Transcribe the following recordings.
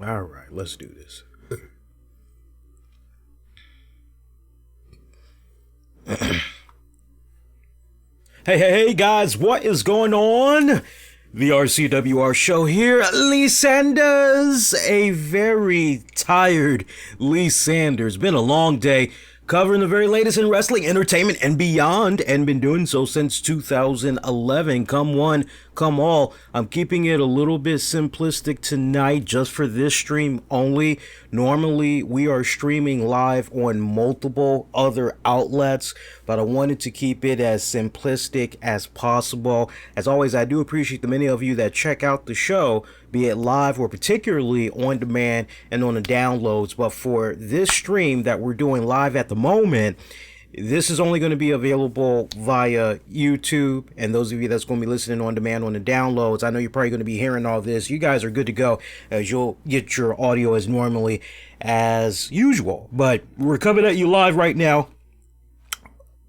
All right, let's do this. Hey, guys, what is going on? The RCWR show here. Lee Sanders, a very tired Lee Sanders. Been a long day covering the very latest in wrestling, entertainment, and beyond, and been doing so since 2011. Come one, come all. I'm keeping it a little bit simplistic tonight just for this stream only. Normally, we are streaming live on multiple other outlets, but I wanted to keep it as simplistic as possible. As always, I do appreciate the many of you that check out the show, be it live or particularly on demand and on the downloads. But for this stream that we're doing live at the moment, this is only going to be available via YouTube, and those of you that's going to be listening on demand on the downloads, I know you're probably going to be hearing all this. You guys are good to go, as you'll get your audio as normally as usual. But we're coming at you live right now,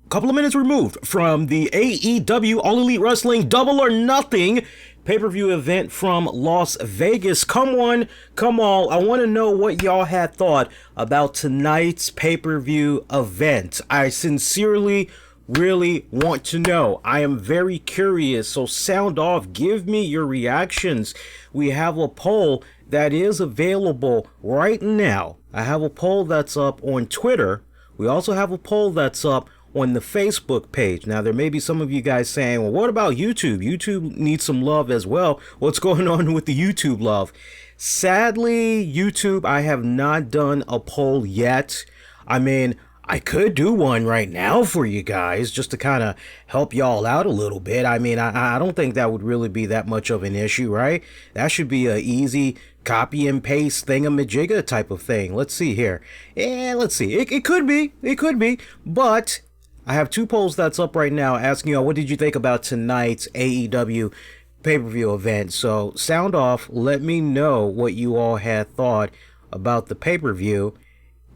a couple of minutes removed from the AEW All Elite Wrestling Double or Nothing pay-per-view event from Las Vegas. Come one, come all. I want to know what y'all had thought about tonight's pay-per-view event. I sincerely really want to know. I am very curious, so sound off. Give me your reactions. We have a poll that is available right now. I have a poll that's up on Twitter. We also have a poll that's up on the Facebook page. Now, there may be some of you guys saying, well, what about YouTube? YouTube needs some love as well. What's going on with the YouTube love? Sadly, YouTube, I have not done a poll yet. I mean, I could do one right now for you guys just to kind of help y'all out a little bit. I mean, I don't think that would really be that much of an issue, right? That should be a easy copy and paste thingamajigga type of thing. Let's see here. Yeah, let's see. It could be. It could be. But I have two polls that's up right now asking y'all, what did you think about tonight's AEW pay-per-view event? So sound off. Let me know what you all had thought about the pay-per-view.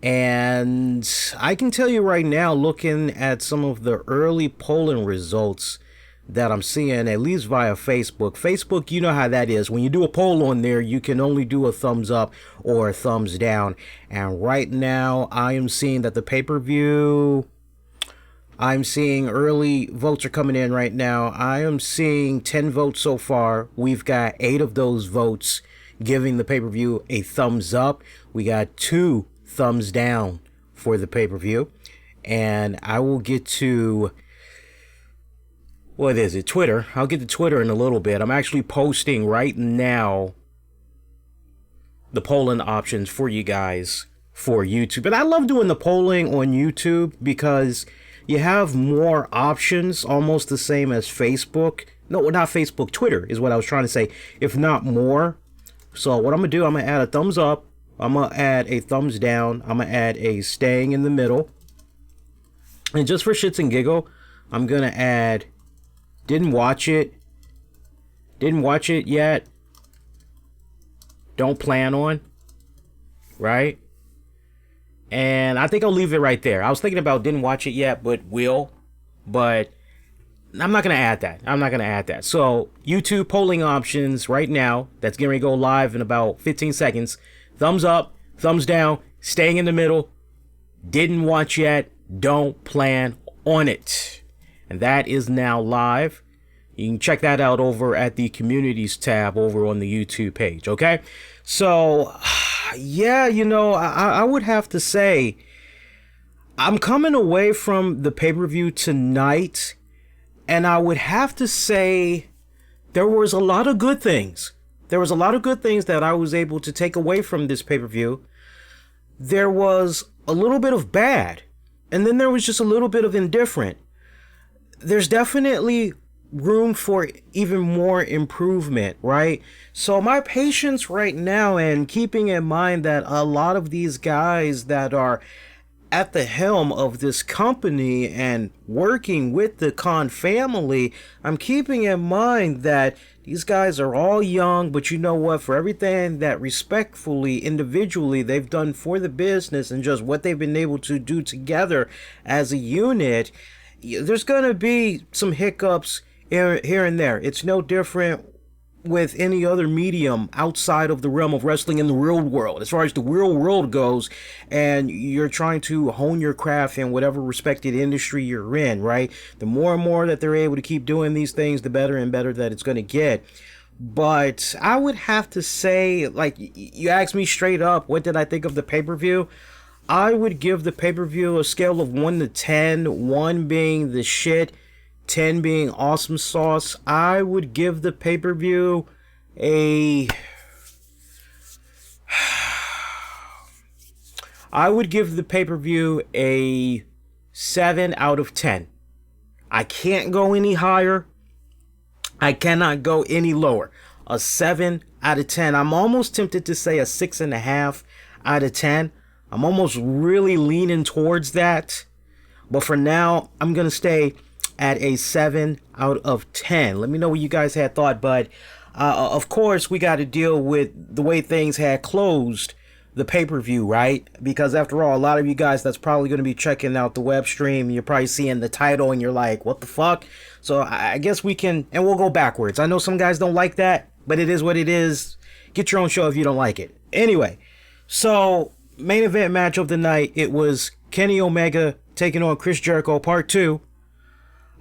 And I can tell you right now, looking at some of the early polling results that I'm seeing, at least via Facebook. Facebook, you know how that is. When you do a poll on there, you can only do a thumbs up or a thumbs down. And right now, I am seeing that the pay-per-view, I'm seeing early votes are coming in right now. I am seeing 10 votes so far. We've got 8 of those votes giving the pay-per-view a thumbs up. We got 2 thumbs down for the pay-per-view. And I will get to, what is it, Twitter. I'll get to Twitter in a little bit. I'm actually posting right now the polling options for you guys for YouTube. And I love doing the polling on YouTube because you have more options, almost the same as Facebook. No, not Facebook, Twitter is what I was trying to say, if not more. So what I'm going to do, I'm going to add a thumbs up. I'm going to add a thumbs down. I'm going to add a staying in the middle. And just for shits and giggle, I'm going to add didn't watch it yet, don't plan on, right? And I think I'll leave it right there. I was thinking about didn't watch it yet, but I'm not going to add that. So YouTube polling options right now, that's going to go live in about 15 seconds. Thumbs up, thumbs down, staying in the middle, didn't watch yet, don't plan on it. And that is now live. You can check that out over at the communities tab over on the YouTube page, okay? So, yeah, you know, I would have to say I'm coming away from the pay-per-view tonight, and I would have to say there was a lot of good things. There was a lot of good things that I was able to take away from this pay-per-view. There was a little bit of bad, and then there was just a little bit of indifferent. There's definitely room for even more improvement, right? So my patience right now, and keeping in mind that a lot of these guys that are at the helm of this company and working with the Khan family, I'm keeping in mind that these guys are all young, but you know what? For everything that respectfully, individually, they've done for the business and just what they've been able to do together as a unit, there's going to be some hiccups here and there. It's no different with any other medium outside of the realm of wrestling in the real world, as far as the real world goes, and you're trying to hone your craft in whatever respected industry you're in, right? The more and more that they're able to keep doing these things, the better and better that it's going to get. But I would have to say, like, you asked me straight up, what did I think of the pay-per-view? I would give the pay-per-view a scale of 1 to 10, 1 being the shit, 10 being awesome sauce. I would give the pay-per-view a... I would give the pay-per-view a 7 out of 10. I can't go any higher. I cannot go any lower. A 7 out of 10. I'm almost tempted to say a 6.5 out of 10. I'm almost really leaning towards that. But for now, I'm going to stay at a 7 out of 10. Let me know what you guys had thought, but of course we got to deal with the way things had closed the pay-per-view, right? Because after all, a lot of you guys that's probably going to be checking out the web stream, you're probably seeing the title and you're like, what the fuck? So I guess we can, and we'll go backwards. I know some guys don't like that, but it is what it is. Get your own show if you don't like it. Anyway, so main event match of the night, it was Kenny Omega taking on Chris Jericho part 2.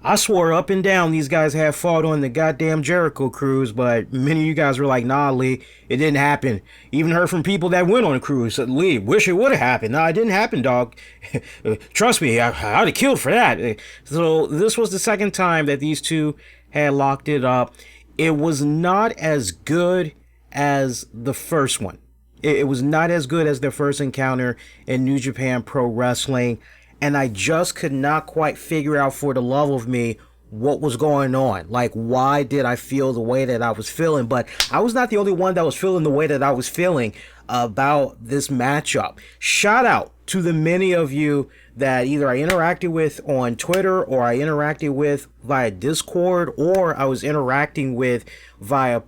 I swore up and down these guys had fought on the goddamn Jericho cruise, but many of you guys were like, nah, Lee, it didn't happen. Even heard from people that went on a cruise, said, Lee, wish it would have happened. Nah, it didn't happen, dog. Trust me, I'd have killed for that. So this was the second time that these two had locked it up. It was not as good as the first one. It was not as good as their first encounter in New Japan Pro Wrestling. And I just could not quite figure out, for the love of me, what was going on. Like, why did I feel the way that I was feeling? But I was not the only one that was feeling the way that I was feeling about this matchup. Shout out to the many of you that either I interacted with on Twitter, or I interacted with via Discord, or I was interacting with via...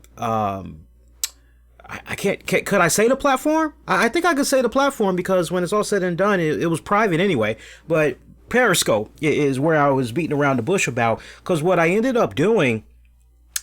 could I say the platform? I think I could say the platform, because when it's all said and done, it was private anyway. But Periscope is where I was beating around the bush about, because what I ended up doing,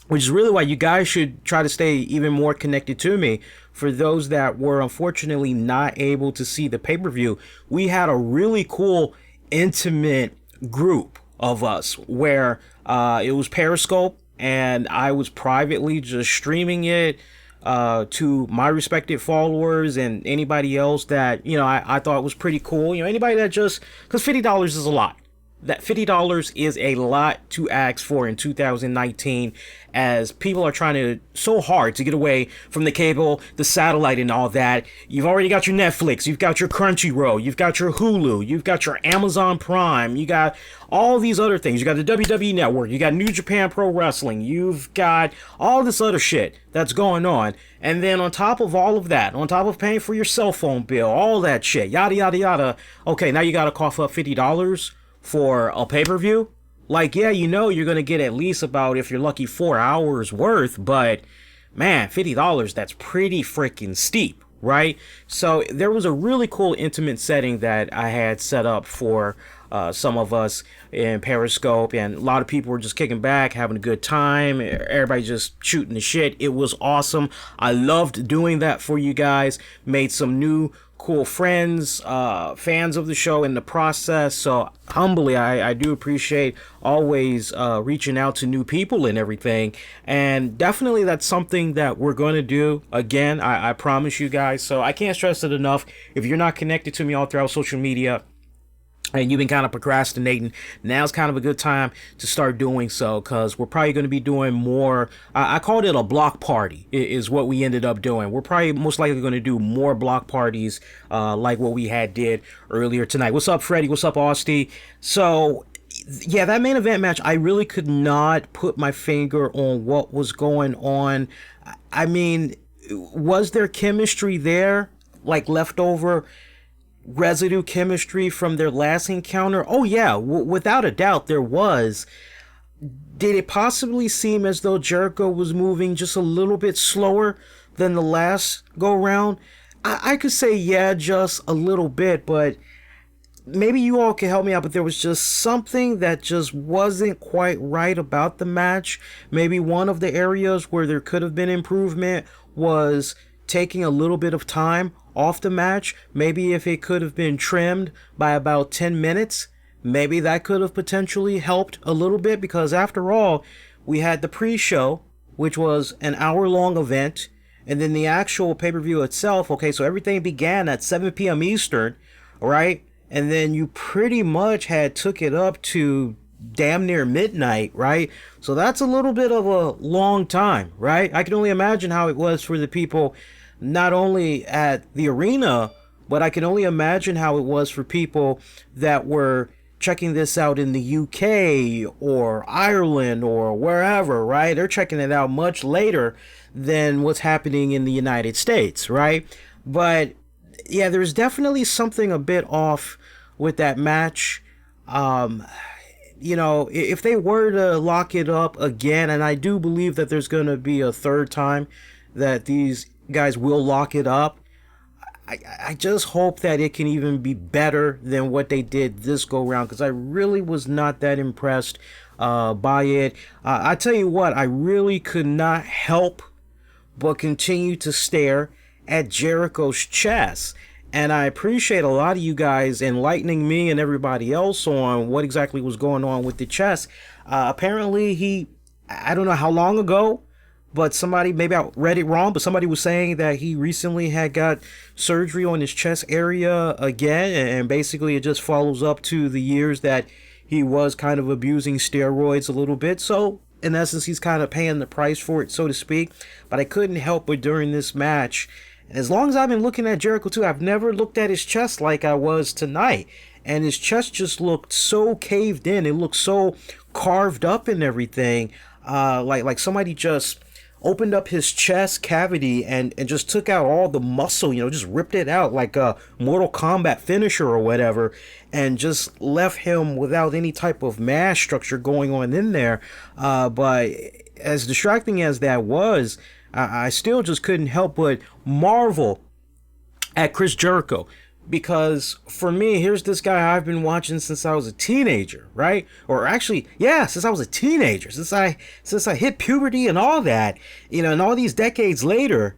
which is really why you guys should try to stay even more connected to me, for those that were unfortunately not able to see the pay-per-view, we had a really cool, intimate group of us where it was Periscope, and I was privately just streaming it to my respected followers and anybody else that, you know, I thought was pretty cool. You know, anybody that just, because $50 is a lot. That $50 is a lot to ask for in 2019, as people are trying to so hard to get away from the cable, the satellite, and all that. You've already got your Netflix, you've got your Crunchyroll, you've got your Hulu, you've got your Amazon Prime, you got all these other things. You got the WWE Network, you got New Japan Pro Wrestling, you've got all this other shit that's going on. And then on top of all of that, on top of paying for your cell phone bill, all that shit, yada yada yada, okay, now you gotta cough up $50 for a pay-per-view. Like, yeah, you know you're gonna get at least about, if you're lucky, 4 hours worth, but man, $50, that's pretty freaking steep, right? So there was a really cool intimate setting that I had set up for some of us in Periscope, and a lot of people were just kicking back, having a good time, everybody just shooting the shit. It was awesome. I loved doing that for you guys. Made some new cool friends, fans of the show in the process. So humbly, I do appreciate always reaching out to new people and everything. And definitely that's something that we're going to do again. I promise you guys. So I can't stress it enough. If you're not connected to me all throughout social media, and you've been kind of procrastinating, now's kind of a good time to start doing so, because we're probably going to be doing more. I called it a block party is what we ended up doing. We're probably most likely going to do more block parties like what we had did earlier tonight. What's up, Freddie? What's up, Austin? So yeah, that main event match, I really could not put my finger on what was going on. I mean, was there chemistry there, like leftover residue chemistry from their last encounter? Oh yeah, without a doubt there was. Did it possibly seem as though Jericho was moving just a little bit slower than the last go round? I could say yeah, just a little bit, but maybe you all can help me out, but there was just something that just wasn't quite right about the match. Maybe one of the areas where there could have been improvement was taking a little bit of time off the match. Maybe if it could have been trimmed by about 10 minutes, maybe that could have potentially helped a little bit, because after all, we had the pre-show, which was an hour-long event, and then the actual pay-per-view itself. Okay, so everything began at 7 p.m. Eastern, right? And then you pretty much had took it up to damn near midnight, right? So that's a little bit of a long time, right? I can only imagine how it was for the people not only at the arena, but I can only imagine how it was for people that were checking this out in the UK or Ireland or wherever, right? They're checking it out much later than what's happening in the United States, right? But yeah, there's definitely something a bit off with that match. You know, if they were to lock it up again, and I do believe that there's going to be a third time that these guys will lock it up, I just hope that it can even be better than what they did this go round, because I really was not that impressed by it. I tell you what, I really could not help but continue to stare at Jericho's chest. And I appreciate a lot of you guys enlightening me and everybody else on what exactly was going on with the chest. Apparently I don't know how long ago, but somebody, maybe I read it wrong, but somebody was saying that he recently had got surgery on his chest area again. And basically it just follows up to the years that he was kind of abusing steroids a little bit. So in essence, he's kind of paying the price for it, so to speak. But I couldn't help but during this match, and as long as I've been looking at Jericho too, I've never looked at his chest like I was tonight. And his chest just looked so caved in. It looked so carved up and everything. Like somebody just opened up his chest cavity and just took out all the muscle, you know, just ripped it out like a Mortal Kombat finisher or whatever, and just left him without any type of mass structure going on in there. But as distracting as that was, I still just couldn't help but marvel at Chris Jericho. Because for me, here's this guy I've been watching since I was a teenager, right? Or actually, yeah, since I was a teenager, since I hit puberty and all that, you know, and all these decades later,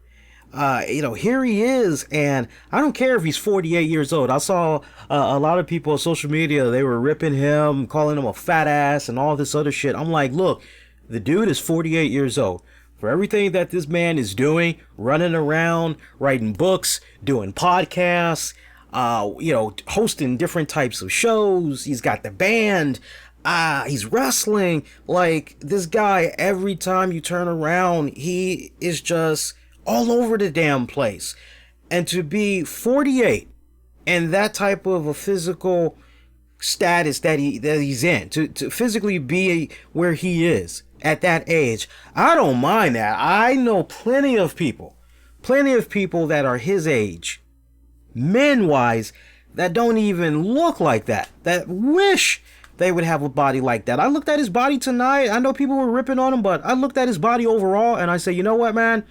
you know, here he is, and I don't care if he's 48 years old. I saw a lot of people on social media, they were ripping him, calling him a fat ass and all this other shit. I'm like, look, the dude is 48 years old. For everything that this man is doing, running around, writing books, doing podcasts, you know, hosting different types of shows. He's got the band. He's wrestling. Like, this guy, every time you turn around, he is just all over the damn place. And to be 48 and that type of a physical status that he's in, to physically be where he is at that age, I don't mind that. I know plenty of people that are his age, men-wise, that don't even look like that wish they would have a body like that. I looked at his body tonight. I know people were ripping on him, but I looked at his body overall and I say, you know what, man?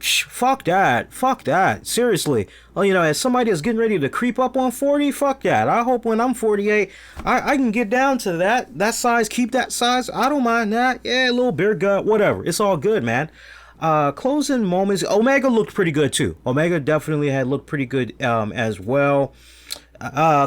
Fuck that. Seriously. Well, you know, as somebody that's getting ready to creep up on 40, fuck that. I hope when I'm 48, I can get down to that size, keep that size. I don't mind that. Yeah, a little beer gut, whatever. It's all good, man. Closing moments. Omega looked pretty good too. Omega definitely had looked pretty good as well.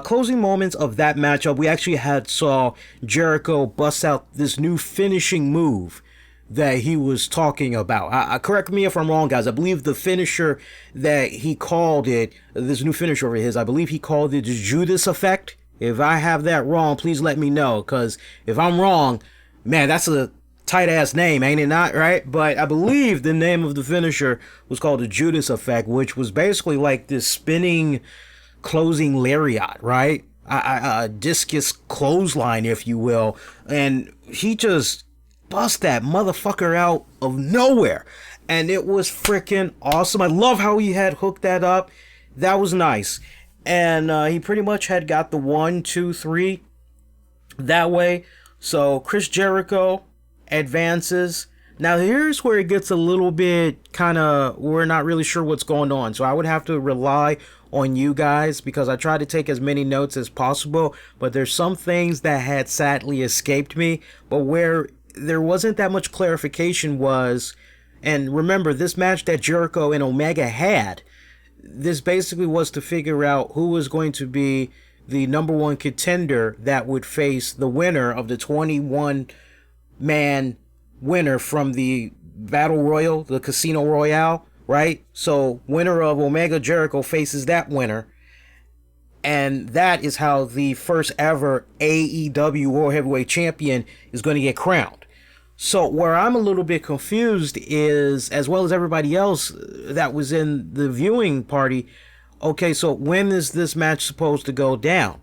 Closing moments of that matchup, we actually saw Jericho bust out this new finishing move that he was talking about. Correct me if I'm wrong, guys. I believe the finisher that he called it, this new finisher of his, I believe he called it the Judas effect. If I have that wrong, please let me know, because if I'm wrong, man, that's a tight ass name, ain't it not, right? But I believe the name of the finisher was called the Judas effect, which was basically like this spinning closing lariat, right? A discus clothesline, if you will. And he just bust that motherfucker out of nowhere, and it was freaking awesome. I love how he had hooked that up. That was nice. And he pretty much had got the 1, 2, 3 that way. So Chris Jericho advances. Now here's where it gets a little bit kind of, we're not really sure what's going on, so I would have to rely on you guys because I tried to take as many notes as possible, but there's some things that had sadly escaped me. But where there wasn't that much clarification was, and remember, this match that Jericho and Omega had, this basically was to figure out who was going to be the number one contender that would face the winner of the 21-man winner from the Battle Royal, the Casino Royale, right? So winner of Omega Jericho faces that winner. And that is how the first ever AEW World Heavyweight Champion is going to get crowned. So where I'm a little bit confused is, as well as everybody else that was in the viewing party, okay, so when is this match supposed to go down?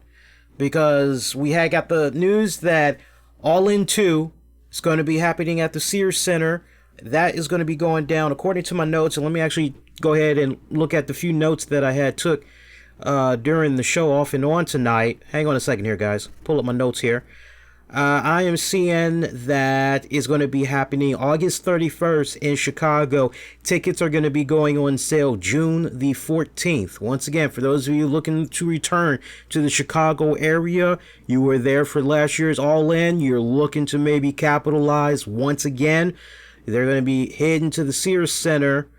Because we had got the news that All In 2 is going to be happening at the Sears Center. That is going to be going down according to my notes. And let me actually go ahead and look at the few notes that I had took during the show off and on tonight. Hang on a second here, guys. Pull up my notes here. I am seeing that it's going to be happening August 31st in Chicago. Tickets are going to be going on sale June the 14th. Once again, for those of you looking to return to the Chicago area, you were there for last year's All In. You're looking to maybe capitalize once again. They're going to be heading to the Sears Center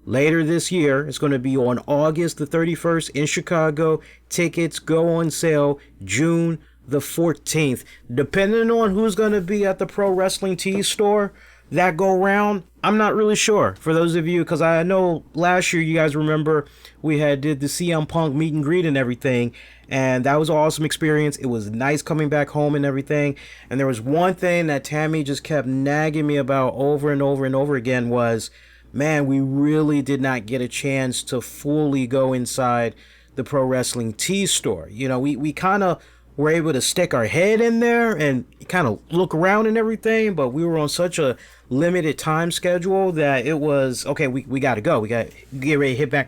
later this year. It's going to be on August the 31st in Chicago. Tickets go on sale June the 14th. Depending on who's going to be at the Pro Wrestling Tees store that go round, I'm not really sure. For those of you, because I know last year, you guys remember, we did the CM Punk meet and greet and everything, and that was an awesome experience. It was nice coming back home and everything. And there was one thing that Tammy just kept nagging me about over and over and over again was, man, we really did not get a chance to fully go inside the Pro Wrestling Tees store. You know, we kind of were able to stick our head in there and kind of look around and everything, but we were on such a limited time schedule that it was, okay, we got to go. We got to get ready to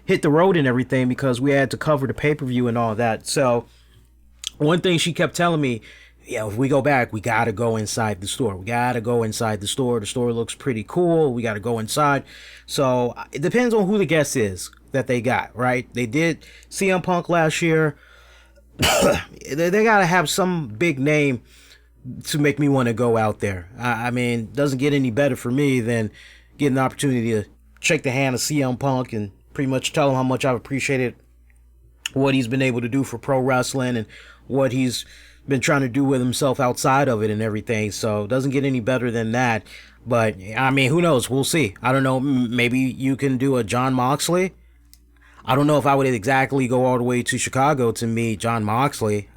hit the road and everything because we had to cover the pay-per-view and all that. So one thing she kept telling me, yeah, if we go back, we got to go inside the store. We got to go inside the store. The store looks pretty cool. We got to go inside. So it depends on who the guest is that they got, right? They did CM Punk last year. They got to have some big name to make me want to go out there. I mean, it doesn't get any better for me than getting the opportunity to shake the hand of CM Punk and pretty much tell him how much I've appreciated what he's been able to do for pro wrestling and what he's been trying to do with himself outside of it and everything. So it doesn't get any better than that. But, I mean, who knows? We'll see. I don't know. Maybe you can do a Jon Moxley. I don't know if I would exactly go all the way to Chicago to meet Jon Moxley.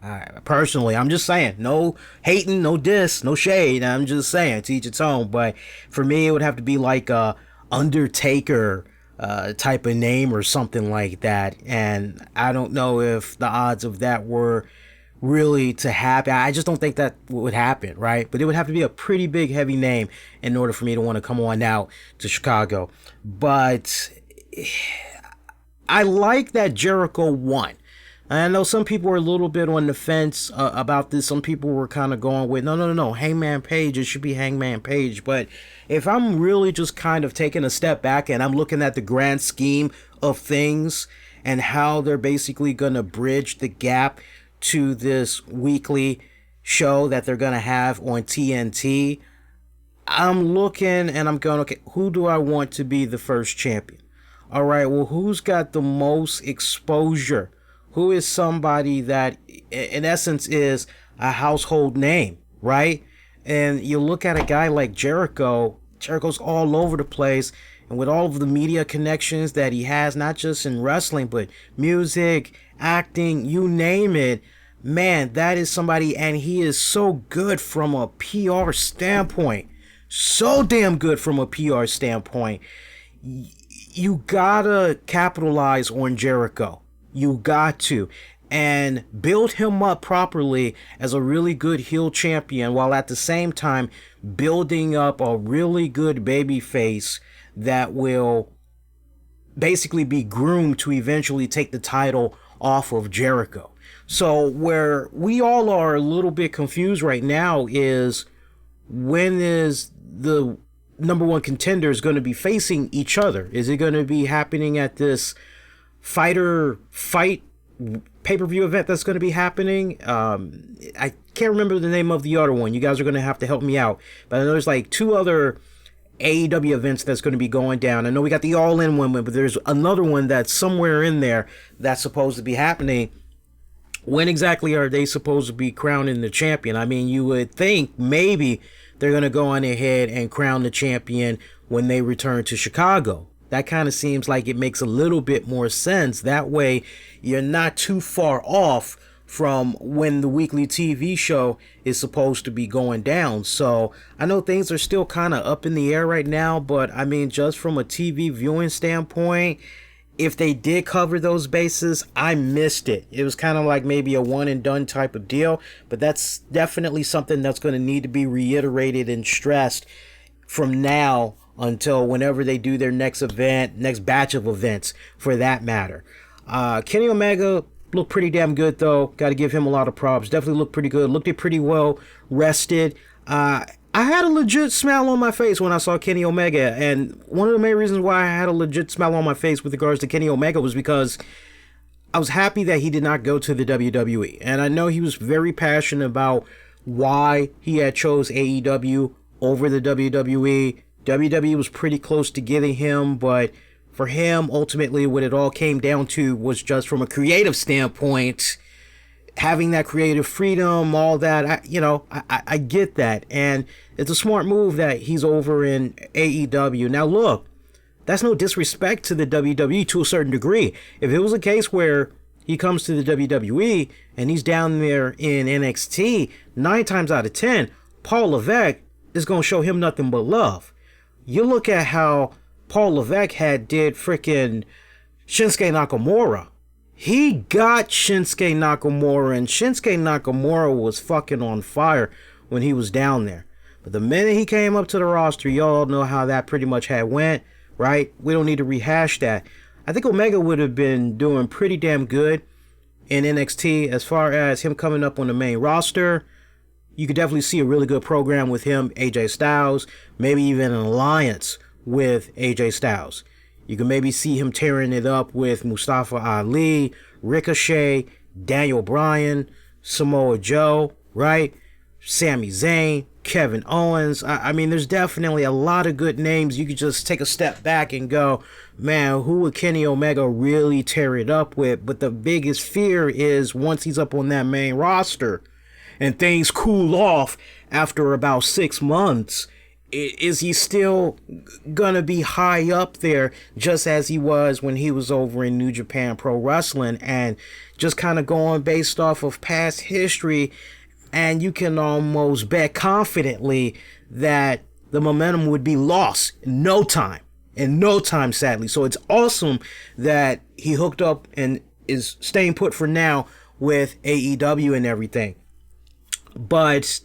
Personally, I'm just saying. No hating, no diss, no shade. I'm just saying, to each its own. But for me, it would have to be like a Undertaker type of name or something like that. And I don't know if the odds of that were really to happen. I just don't think that would happen, right? But it would have to be a pretty big, heavy name in order for me to want to come on out to Chicago. But I like that Jericho won. I know some people were a little bit on the fence about this. Some people were kind of going with, no, Hangman Page, it should be Hangman Page. But if I'm really just kind of taking a step back and I'm looking at the grand scheme of things and how they're basically going to bridge the gap to this weekly show that they're going to have on TNT, I'm looking and I'm going, okay, who do I want to be the first champion? All right, well, who's got the most exposure? Who is somebody that, in essence, is a household name, right? And you look at a guy like Jericho. Jericho's all over the place. And with all of the media connections that he has, not just in wrestling, but music, acting, you name it, man, that is somebody, and he is so good from a PR standpoint. So damn good from a PR standpoint. You gotta capitalize on Jericho. You got to. And build him up properly as a really good heel champion while at the same time building up a really good baby face that will basically be groomed to eventually take the title off of Jericho. So where we all are a little bit confused right now is, when is the number one contender is going to be facing each other? Is it going to be happening at this fighter fight pay-per-view event that's going to be happening. I can't remember the name of the other one. You guys are going to have to help me out. But I know there's like 2 other AEW events that's going to be going down. I know we got the All In one, but there's another one that's somewhere in there that's supposed to be happening. When exactly are they supposed to be crowning the champion? I mean, you would think maybe they're going to go on ahead and crown the champion when they return to Chicago. That kind of seems like it makes a little bit more sense. That way, you're not too far off from when the weekly TV show is supposed to be going down. So I know things are still kind of up in the air right now, but I mean, just from a TV viewing standpoint, if they did cover those bases, I missed it. It was kind of like maybe a one and done type of deal, but that's definitely something that's going to need to be reiterated and stressed from now until whenever they do their next event, next batch of events for that matter. Kenny Omega looked pretty damn good though. Got to give him a lot of props. Definitely looked pretty good. Looked pretty well rested. I had a legit smile on my face when I saw Kenny Omega, and one of the main reasons why I had a legit smile on my face with regards to Kenny Omega was because I was happy that he did not go to the WWE. And I know he was very passionate about why he had chose AEW over the WWE. WWE was pretty close to getting him, but for him, ultimately, what it all came down to was just from a creative standpoint, having that creative freedom, all that, I get that. And it's a smart move that he's over in AEW. Now, look, that's no disrespect to the WWE to a certain degree. If it was a case where he comes to the WWE and he's down there in NXT, 9 times out of 10, Paul Levesque is going to show him nothing but love. You look at how Paul Levesque did freaking Shinsuke Nakamura. He got Shinsuke Nakamura, and Shinsuke Nakamura was fucking on fire when he was down there. But the minute he came up to the roster, y'all know how that pretty much had went, right? We don't need to rehash that. I think Omega would have been doing pretty damn good in NXT as far as him coming up on the main roster. You could definitely see a really good program with him, AJ Styles, maybe even an alliance with AJ Styles. You can maybe see him tearing it up with Mustafa Ali, Ricochet, Daniel Bryan, Samoa Joe, right? Sami Zayn, Kevin Owens. I mean, there's definitely a lot of good names. You could just take a step back and go, man, who would Kenny Omega really tear it up with? But the biggest fear is once he's up on that main roster and things cool off after about 6 months, is he still gonna be high up there just as he was when he was over in New Japan Pro Wrestling? And just kind of going based off of past history, and you can almost bet confidently that the momentum would be lost in no time, sadly. So it's awesome that he hooked up and is staying put for now with AEW and everything. But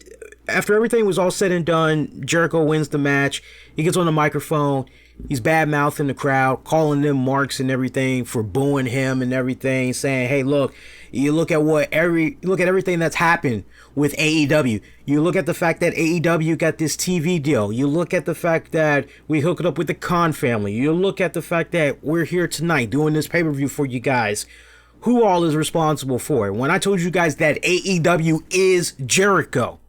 after everything was all said and done, Jericho wins the match. He gets on the microphone. He's bad-mouthing the crowd, calling them marks and everything for booing him and everything, saying, hey, look, you look at everything that's happened with AEW. You look at the fact that AEW got this TV deal. You look at the fact that we hooked up with the Khan family. You look at the fact that we're here tonight doing this pay-per-view for you guys. Who all is responsible for it? When I told you guys that AEW is Jericho,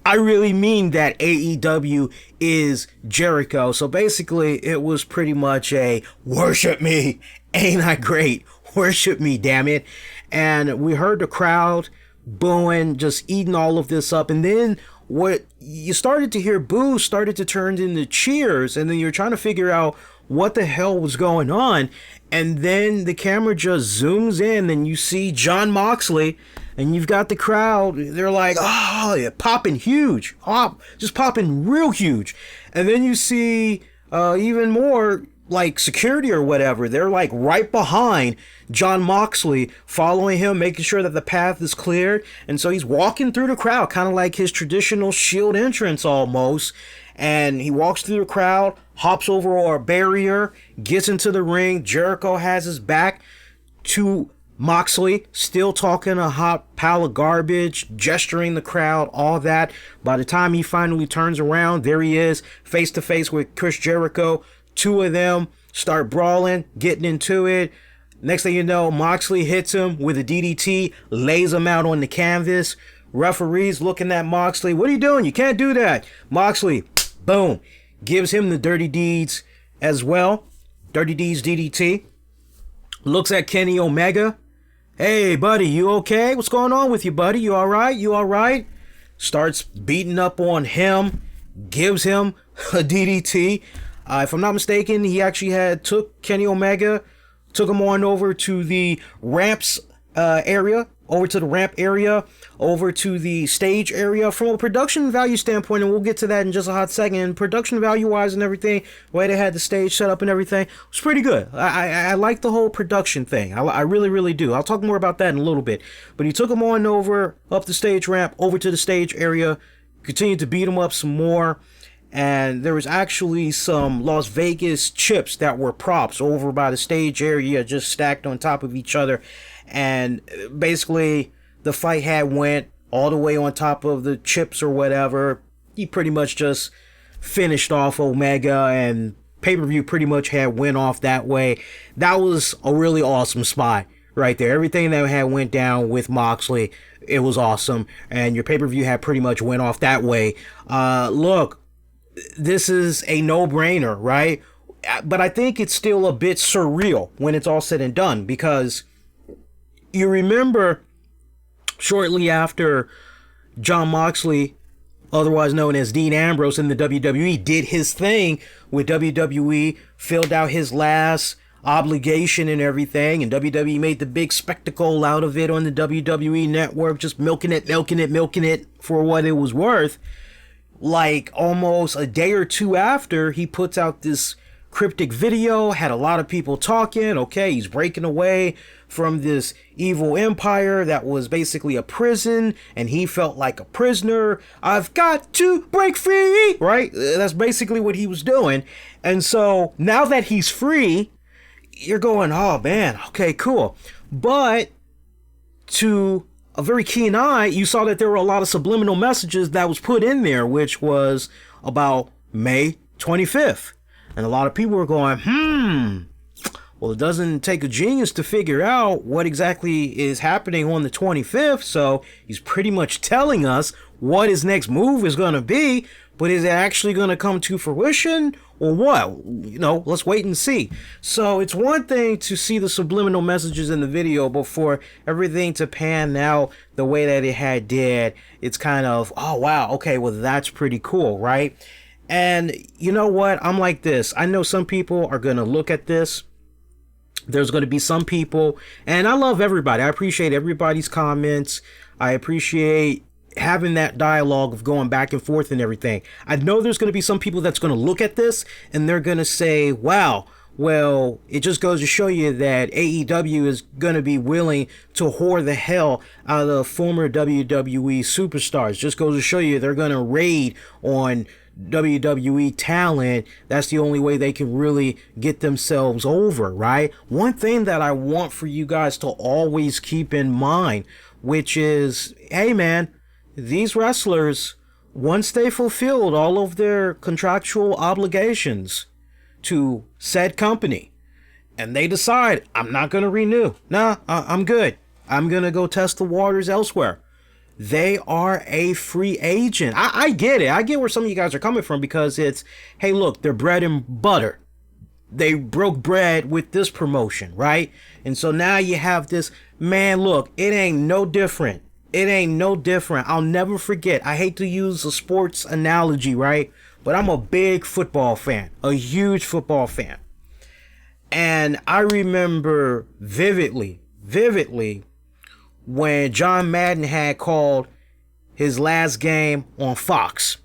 I really mean that AEW is Jericho. So basically, it was pretty much a worship me, ain't I great? Worship me, damn it. And we heard the crowd booing, just eating all of this up. And then what you started to hear boos started to turn into cheers. And then you're trying to figure out what the hell was going on. And then the camera just zooms in and you see Jon Moxley. And you've got the crowd, they're like, oh, yeah, popping huge, just popping real huge. And then you see even more like security or whatever. They're like right behind Jon Moxley, following him, making sure that the path is cleared. And so he's walking through the crowd, kind of like his traditional Shield entrance almost. And he walks through the crowd, hops over a barrier, gets into the ring. Jericho has his back to Moxley, still talking a hot pile of garbage, gesturing the crowd, all that. By the time he finally turns around, there he is, face to face with Chris Jericho. 2 of them start brawling, getting into it. Next thing you know, Moxley hits him with a DDT, lays him out on the canvas. Referee's looking at Moxley. What are you doing? You can't do that. Moxley, boom, gives him the Dirty Deeds as well. Dirty Deeds DDT. Looks at Kenny Omega. Hey, buddy, you okay? What's going on with you, buddy? You all right? You all right? Starts beating up on him. Gives him a DDT. If I'm not mistaken, he actually took Kenny Omega, took him on over to the ramps area, over to the stage area. From a production value standpoint, and we'll get to that in just a hot second, production value wise and everything, the way they had the stage set up and everything was pretty good. I like the whole production thing. I really, really do. I'll talk more about that in a little bit. But he took him on over, up the stage ramp, over to the stage area, continued to beat him up some more. And there was actually some Las Vegas chips that were props over by the stage area, just stacked on top of each other. And basically, the fight had went all the way on top of the chips or whatever. He pretty much just finished off Omega, and pay-per-view pretty much had went off that way. That was a really awesome spot right there. Everything that had went down with Moxley, it was awesome. And your pay-per-view had pretty much went off that way. Look, this is a no-brainer, right? But I think it's still a bit surreal when it's all said and done, because you remember shortly after Jon Moxley, otherwise known as Dean Ambrose in the WWE, did his thing with WWE, filled out his last obligation and everything, and WWE made the big spectacle out of it on the WWE network, just milking it for what it was worth. Like almost a day or two after, he puts out this cryptic video, had a lot of people talking. Okay, he's breaking away from this evil empire that was basically a prison, and he felt like a prisoner. I've got to break free, right? That's basically what he was doing. And so now that he's free, you're going, oh man, okay, cool. But to a very keen eye, you saw that there were a lot of subliminal messages that was put in there, which was about May 25th. And a lot of people were going, well, it doesn't take a genius to figure out what exactly is happening on the 25th. So he's pretty much telling us what his next move is going to be. But is it actually going to come to fruition or what? You know, let's wait and see. So it's one thing to see the subliminal messages in the video, but for everything to pan out the way that it had did, it's kind of, oh, wow. Okay, well, that's pretty cool, right? And you know what? I'm like this. I know some people are going to look at this. There's going to be some people, and I love everybody. I appreciate everybody's comments. I appreciate having that dialogue of going back and forth and everything. I know there's going to be some people that's going to look at this and they're going to say, wow, well, it just goes to show you that AEW is going to be willing to whore the hell out of former WWE superstars. Just goes to show you they're going to raid on WWE talent. That's the only way they can really get themselves over, right? One thing that I want for you guys to always keep in mind, which is, hey man, these wrestlers, once they fulfilled all of their contractual obligations to said company, and they decide, I'm not going to renew. Nah, I'm good. I'm going to go test the waters elsewhere. They are a free agent. I get it. I get where some of you guys are coming from, because it's, hey, look, they're bread and butter. They broke bread with this promotion, right? And so now you have this, man, look, it ain't no different. It ain't no different. I'll never forget. I hate to use a sports analogy, right? But I'm a big football fan, a huge football fan. And I remember vividly, when John Madden had called his last game on Fox.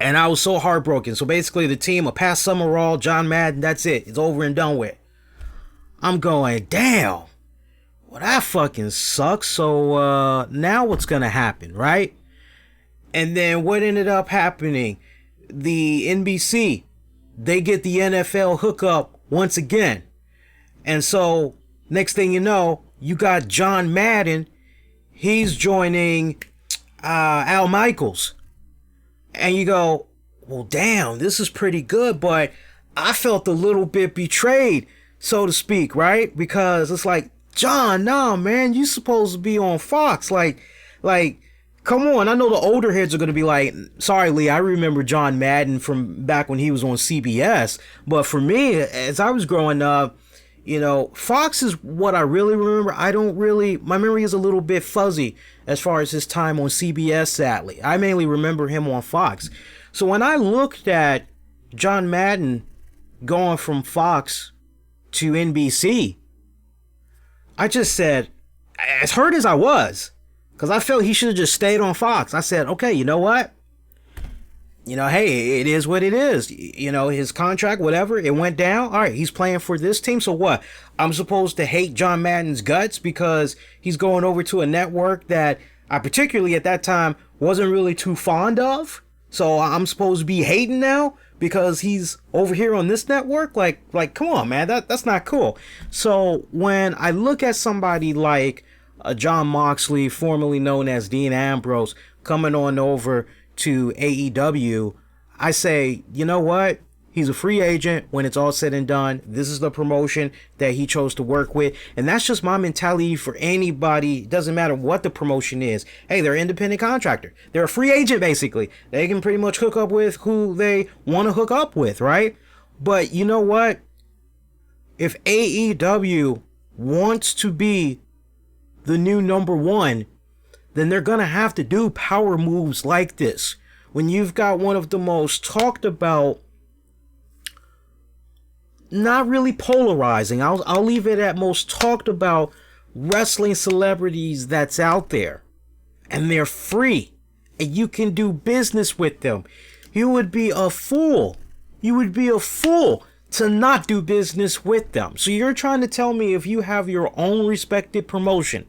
And I was so heartbroken. So basically the team, a past Summerall, John Madden, that's it. It's over and done with. I'm going, damn. Well, that fucking sucks. So now what's going to happen, right? And then what ended up happening? The NBC, they get the NFL hookup once again. And so next thing you know, you got John Madden. He's joining Al Michaels. And you go, well, damn, this is pretty good, but I felt a little bit betrayed so to speak, right? Because it's like, John, nah, man, you supposed to be on Fox. Like, come on. I know the older heads are going to be like, sorry, Lee, I remember John Madden from back when he was on CBS. But for me, as I was growing up, Fox is what I really remember. My memory is a little bit fuzzy as far as his time on CBS, sadly. I mainly remember him on Fox. So when I looked at John Madden going from Fox to NBC, I just said, as hurt as I was, because I felt he should have just stayed on Fox, I said, okay, you know what? Hey, it is what it is. His contract, whatever, it went down. All right, he's playing for this team. So what? I'm supposed to hate John Madden's guts because he's going over to a network that I particularly at that time wasn't really too fond of. So I'm supposed to be hating now because he's over here on this network? Like, come on, man, that's not cool. So when I look at somebody like Jon Moxley, formerly known as Dean Ambrose, coming on over to AEW, I say, you know what? He's a free agent when it's all said and done. This is the promotion that he chose to work with. And that's just my mentality for anybody. It doesn't matter what the promotion is. Hey, they're an independent contractor. They're a free agent, basically. They can pretty much hook up with who they want to hook up with, right? But you know what? If AEW wants to be the new number one, then they're going to have to do power moves like this. When you've got one of the most talked about, not really polarizing, I'll leave it at most talked about wrestling celebrities that's out there, and they're free, and you can do business with them. You would be a fool. You would be a fool to not do business with them. So you're trying to tell me if you have your own respected promotion,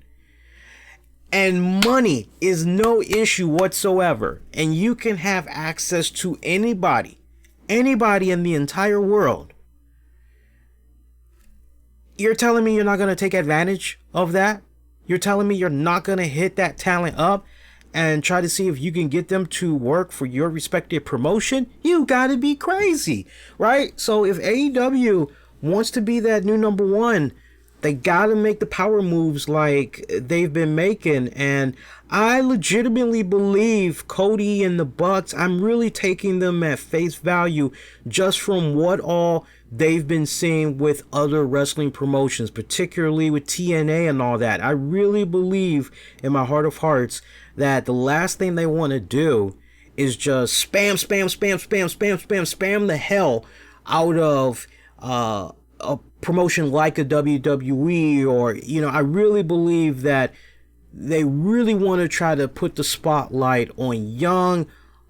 and money is no issue whatsoever, and you can have access to anybody in the entire world, you're telling me you're not going to take advantage of that? You're telling me you're not going to hit that talent up and try to see if you can get them to work for your respective promotion? You got to be crazy, right? So if AEW wants to be that new number one, they got to make the power moves like they've been making. And I legitimately believe Cody and the Bucks, I'm really taking them at face value just from what all they've been seeing with other wrestling promotions, particularly with TNA and all that. I really believe in my heart of hearts that the last thing they want to do is just spam the hell out of a promotion like a WWE, or I really believe that they really want to try to put the spotlight on young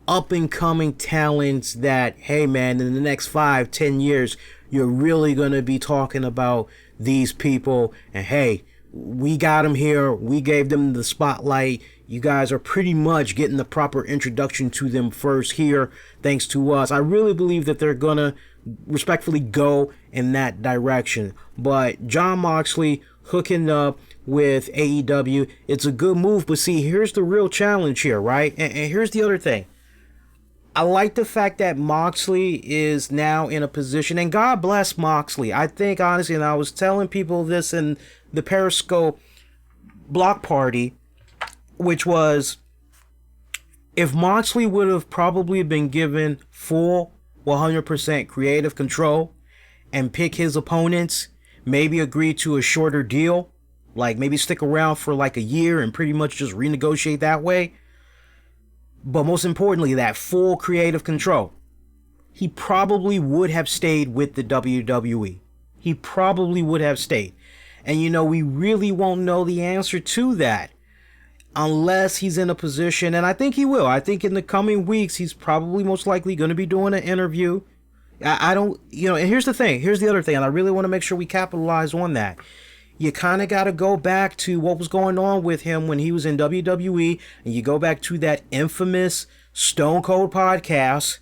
up and coming talents that, hey man, in the next 5-10 years you're really going to be talking about these people, and hey, we got them here, we gave them the spotlight, you guys are pretty much getting the proper introduction to them first here thanks to us. I really believe that they're gonna respectfully go in that direction. But Jon Moxley hooking up with AEW, it's a good move, but see, here's the real challenge here, right? And here's the other thing. I like the fact that Moxley is now in a position, and God bless Moxley. I think, honestly, and I was telling people this in the Periscope block party, which was, if Moxley would have probably been given full 100% creative control and pick his opponents, maybe agree to a shorter deal, like maybe stick around for like a year and pretty much just renegotiate that way, but most importantly, that full creative control, he probably would have stayed with the WWE. He probably would have stayed. And we really won't know the answer to that unless he's in a position, and I think he will. I think in the coming weeks, he's probably most likely going to be doing an interview. I don't, and here's the thing. Here's the other thing, and I really want to make sure we capitalize on that. You kind of got to go back to what was going on with him when he was in WWE, and you go back to that infamous Stone Cold podcast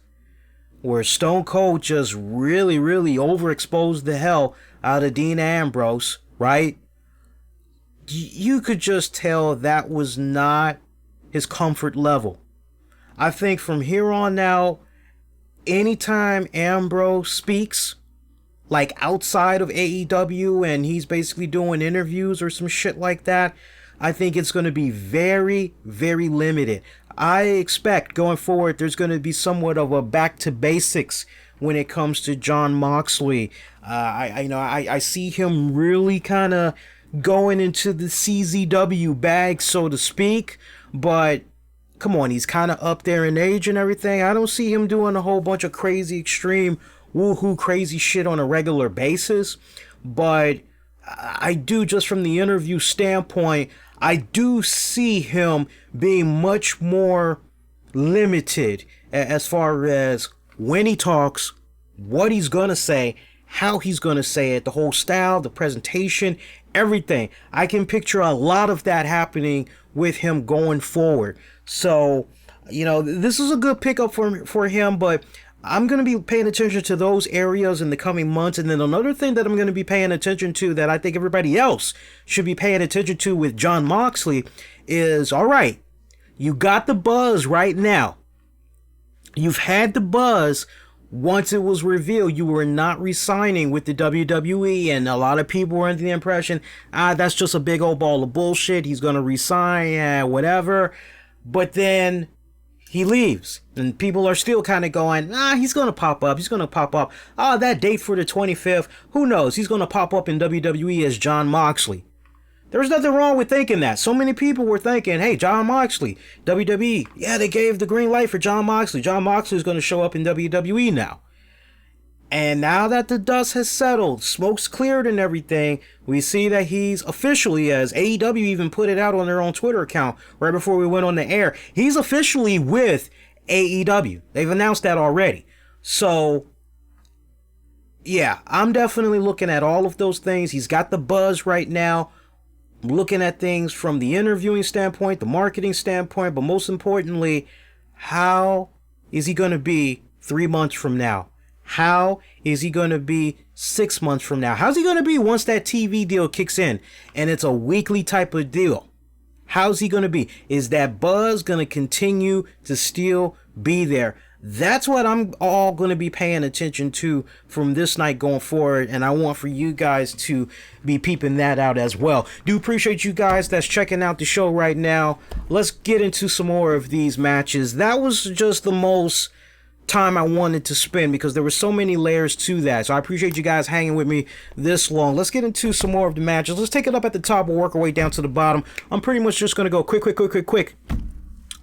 where Stone Cold just really, really overexposed the hell out of Dean Ambrose, right? You could just tell that was not his comfort level. I think from here on out, anytime Ambrose speaks, like outside of AEW and he's basically doing interviews or some shit like that, I think it's going to be very, very limited. I expect going forward there's going to be somewhat of a back to basics when it comes to Jon Moxley. I see him really kind of going into the CZW bag, so to speak, but come on, he's kind of up there in age and everything. I don't see him doing a whole bunch of crazy extreme woohoo crazy shit on a regular basis, but I do, just from the interview standpoint, I do see him being much more limited as far as when he talks, what he's gonna say, how he's gonna say it, the whole style, the presentation, everything. I can picture a lot of that happening with him going forward. So, this is a good pickup for him, but I'm going to be paying attention to those areas in the coming months. And then another thing that I'm going to be paying attention to that I think everybody else should be paying attention to with Jon Moxley is, all right, you got the buzz right now. You've had the buzz once it was revealed you were not re-signing with the WWE, and a lot of people were under the impression, that's just a big old ball of bullshit. He's going to re-sign, whatever. But then he leaves, and people are still kind of going, he's going to pop up. He's going to pop up. That date for the 25th, who knows? He's going to pop up in WWE as Jon Moxley. There's nothing wrong with thinking that. So many people were thinking, hey, Jon Moxley, WWE, yeah, they gave the green light for Jon Moxley. Jon Moxley is going to show up in WWE now. And now that the dust has settled, smoke's cleared and everything, we see that he's officially, as AEW even put it out on their own Twitter account right before we went on the air, he's officially with AEW. They've announced that already. So, yeah, I'm definitely looking at all of those things. He's got the buzz right now. I'm looking at things from the interviewing standpoint, the marketing standpoint, but most importantly, how is he going to be 3 months from now? How is he going to be 6 months from now? How's he going to be once that TV deal kicks in and it's a weekly type of deal? How's he going to be? Is that buzz going to continue to still be there? That's what I'm all going to be paying attention to from this night going forward, and I want for you guys to be peeping that out as well. Do appreciate you guys that's checking out the show right now. Let's get into some more of these matches. That was just the most time I wanted to spend because there were so many layers to that. So I appreciate you guys hanging with me this long. Let's get into some more of the matches. Let's take it up at the top and work our way down to the bottom. I'm pretty much just going to go quick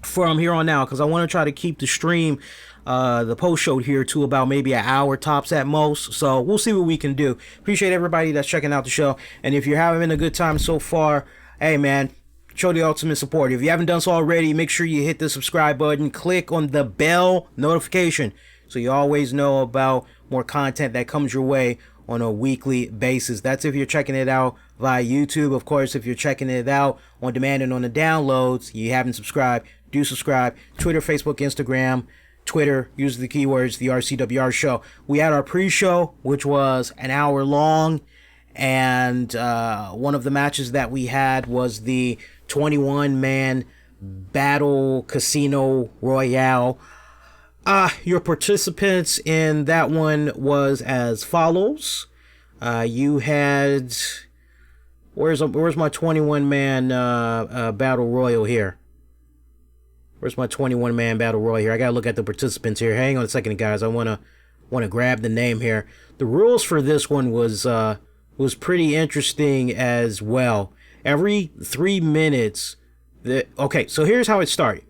from here on out because I want to try to keep the stream, the post show here to about maybe an hour tops at most. So we'll see what we can do. Appreciate everybody that's checking out the show. And if you're having a good time so far, hey man, show the ultimate support. If you haven't done so already, make sure you hit the subscribe button, click on the bell notification so you always know about more content that comes your way on a weekly basis. That's if you're checking it out via YouTube. Of course, if you're checking it out on demand and on the downloads, you haven't subscribed, do subscribe. Twitter, Facebook, Instagram, Twitter, use the keywords, the RCWR show. We had our pre-show, which was an hour long, and one of the matches that we had was the 21-man Battle Casino Royale. Your participants in that one was as follows. You had... Where's my 21-man Battle Royal here? Where's my 21-man Battle Royal here? I gotta look at the participants here. Hang on a second, guys. I wanna grab the name here. The rules for this one was pretty interesting as well. Every 3 minutes, okay, so here's how it started.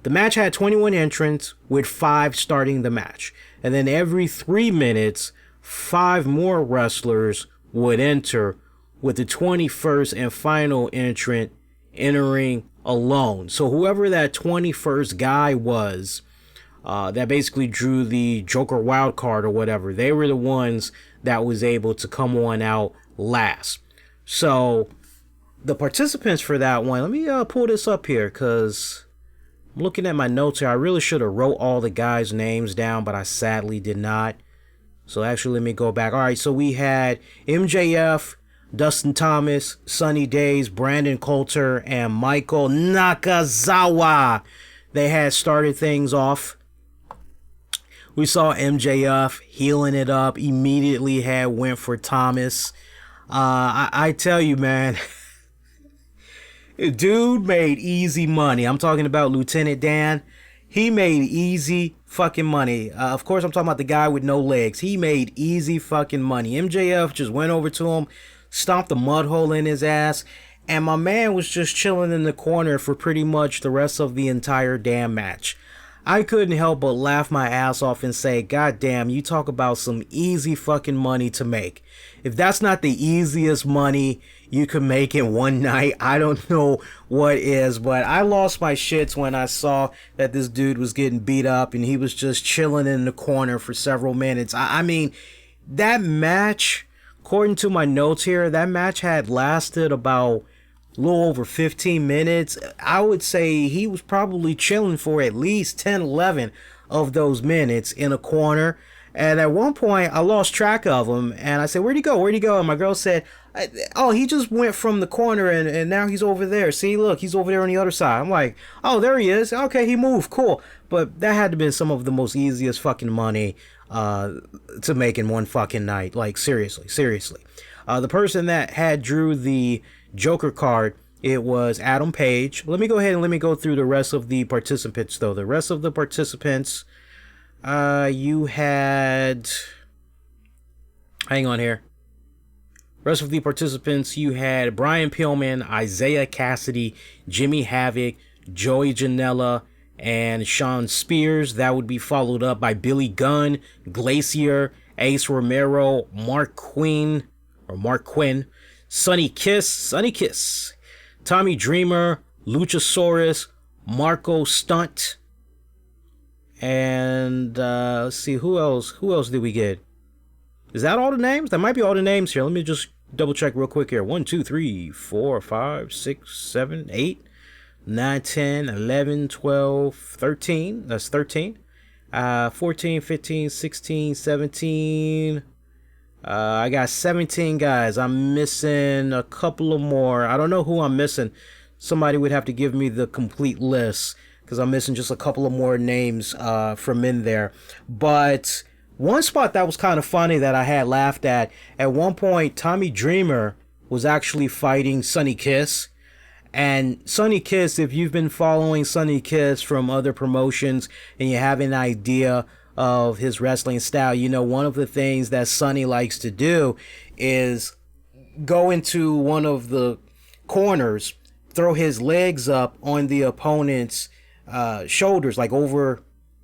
The match had 21 entrants with 5 starting the match. And then every 3 minutes, 5 more wrestlers would enter, with the 21st and final entrant entering alone. So whoever that 21st guy was, that basically drew the Joker wild card or whatever, they were the ones that was able to come on out last. So the participants for that one, let me pull this up here because I'm looking at my notes here. I really should have wrote all the guys' names down, but I sadly did not. So actually, let me go back. All right, so we had MJF, Dustin Thomas, Sunny Days, Brandon Coulter, and Michael Nakazawa. They had started things off. We saw MJF healing it up, immediately went for Thomas. I tell you, man, dude made easy money. I'm talking about Lieutenant Dan. He made easy fucking money. Of course, I'm talking about the guy with no legs. He made easy fucking money. MJF just went over to him, stomped a mud hole in his ass, and my man was just chilling in the corner for pretty much the rest of the entire damn match. I couldn't help but laugh my ass off and say, God damn, you talk about some easy fucking money to make. If that's not the easiest money you could make in one night, I don't know what is. But I lost my shits when I saw that this dude was getting beat up and he was just chilling in the corner for several minutes. I mean, that match, according to my notes here, that match had lasted about a little over 15 minutes. I would say he was probably chilling for at least 10, 11 of those minutes in a corner. And at one point, I lost track of him. And I said, where'd he go? Where'd he go? And my girl said, oh, he just went from the corner and now he's over there. See, look, he's over there on the other side. I'm like, oh, there he is. Okay, he moved. Cool. But that had to be some of the most easiest fucking money to make in one fucking night. Like, seriously. The person that had drew the Joker card, it was Adam Page. Let me go ahead and let me go through the rest of the participants, though. The rest of the participants, you had... Hang on here. Rest of the participants, you had Brian Pillman, Isaiah Cassidy, Jimmy Havoc, Joey Janela, and Sean Spears. That would be followed up by Billy Gunn, Glacier, Ace Romero, Mark Quinn, Sonny Kiss, Tommy Dreamer, Luchasaurus, Marco Stunt, and let's see, who else did we get? Is that all the names? That might be all the names here. Let me just double check real quick here. 1, 2, 3, 4, 5, 6, 7, 8, 9, 10, 11, 12, 13. That's 13. 14, 15, 16, 17. I got 17 guys. I'm missing a couple of more. I don't know who I'm missing. Somebody would have to give me the complete list because I'm missing just a couple of more names from in there. But one spot that was kind of funny that I had laughed at one point, Tommy Dreamer was actually fighting Sonny Kiss. And Sonny Kiss, if you've been following Sonny Kiss from other promotions and you have an idea of his wrestling style, you know, one of the things that Sonny likes to do is go into one of the corners, throw his legs up on the opponent's shoulders, like over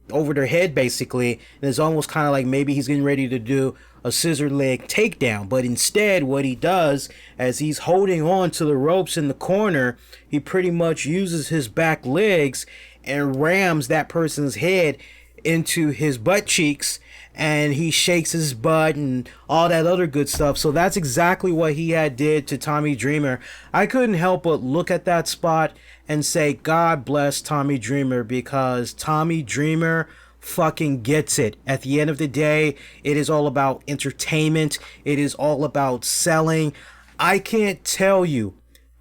their head, basically. And it's almost kind of like maybe he's getting ready to do a scissor leg takedown. But instead, what he does, as he's holding on to the ropes in the corner, he pretty much uses his back legs and rams that person's head into his butt cheeks, and he shakes his butt and all that other good stuff. So that's exactly what he had did to Tommy Dreamer. I couldn't help but look at that spot and say, God bless Tommy Dreamer, because Tommy Dreamer fucking gets it. At the end of the day, it is all about entertainment. It is all about selling. I can't tell you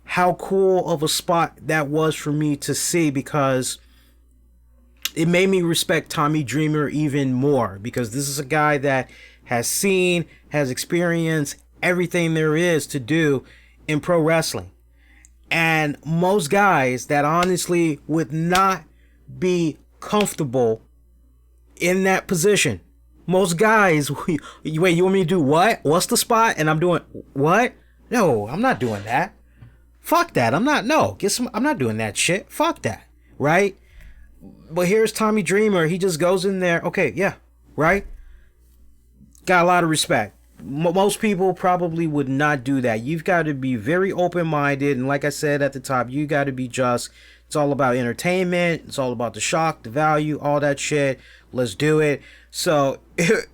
how cool of a spot that was for me to see, because it made me respect Tommy Dreamer even more, because this is a guy that has experienced everything there is to do in pro wrestling. And most guys that honestly would not be comfortable in that position. Most guys, wait, you want me to do what? What's the spot? And I'm doing what? No, I'm not doing that. Fuck that. I'm not doing that shit. Fuck that. Right? But here's Tommy Dreamer. He just goes in there. Okay, yeah, right? Got a lot of respect. Most people probably would not do that. You've got to be very open-minded. And like I said at the top, you got to be just. It's all about entertainment. It's all about the shock, the value, all that shit. Let's do it. So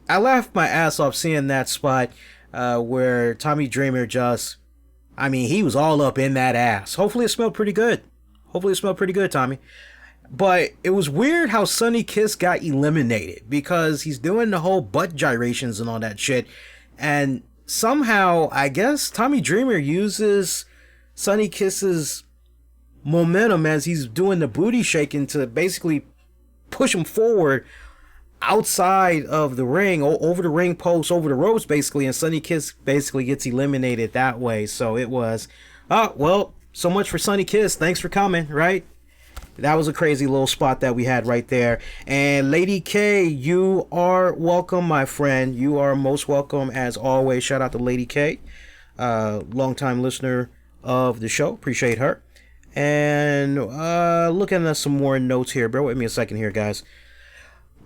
I laughed my ass off seeing that spot where Tommy Dreamer he was all up in that ass. Hopefully it smelled pretty good. Tommy. But it was weird how Sonny Kiss got eliminated, because he's doing the whole butt gyrations and all that shit. And somehow, I guess, Tommy Dreamer uses Sonny Kiss's momentum as he's doing the booty shaking to basically push him forward. outside of the ring, over the ring post, over the ropes, basically, and Sonny Kiss basically gets eliminated that way. So it was, well, so much for Sonny Kiss. Thanks for coming, right? That was a crazy little spot that we had right there. And Lady K, you are welcome, my friend. You are most welcome as always. Shout out to Lady K, longtime listener of the show. Appreciate her. And looking at some more notes here. Bear with me a second here, guys.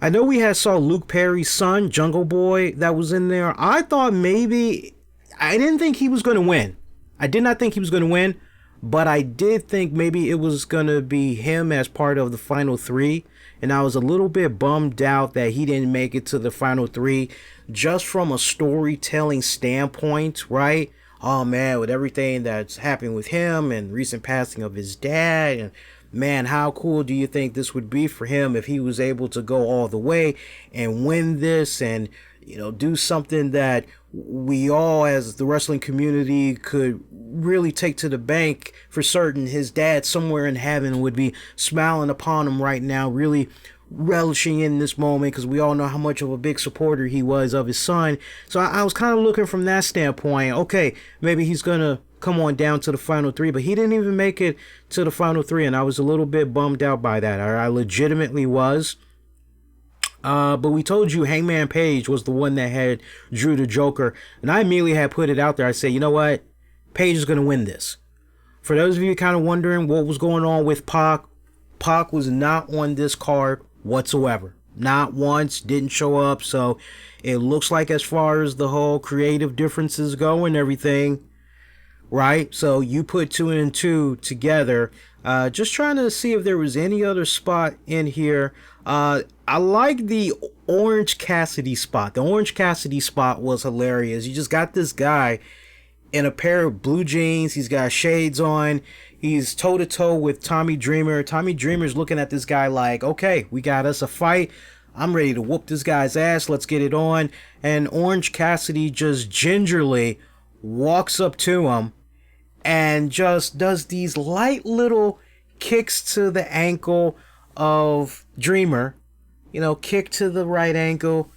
I know we saw Luke Perry's son, Jungle Boy, that was in there. I thought maybe, I didn't think he was going to win. I did not think he was going to win. But I did think maybe it was going to be him as part of the final three. And I was a little bit bummed out that he didn't make it to the final three. Just from a storytelling standpoint, right? Oh, man, with everything that's happened with him and recent passing of his dad. And, man, how cool do you think this would be for him if he was able to go all the way and win this and, you know, do something that we all as the wrestling community could really take to the bank for certain. His dad somewhere in heaven would be smiling upon him right now, really relishing in this moment, because we all know how much of a big supporter he was of his son. So I was kind of looking from that standpoint. Okay, maybe he's gonna come on down to the final three, but he didn't even make it to the final three, and I was a little bit bummed out by that. I legitimately was. But we told you Hangman Page was the one that had drew the Joker. And I immediately had put it out there. I said, you know what? Page is going to win this. For those of you kind of wondering what was going on with Pac, Pac was not on this card whatsoever. Not once, didn't show up. So it looks like as far as the whole creative differences go and everything, right? So you put 2 and 2 together. Just trying to see if there was any other spot in here. I like the Orange Cassidy spot. The Orange Cassidy spot was hilarious. You just got this guy in a pair of blue jeans. He's got shades on. He's toe-to-toe with Tommy Dreamer. Tommy Dreamer's looking at this guy like, okay, we got us a fight. I'm ready to whoop this guy's ass. Let's get it on. And Orange Cassidy just gingerly walks up to him and just does these light little kicks to the ankle of Dreamer. You know, kick to the right ankle,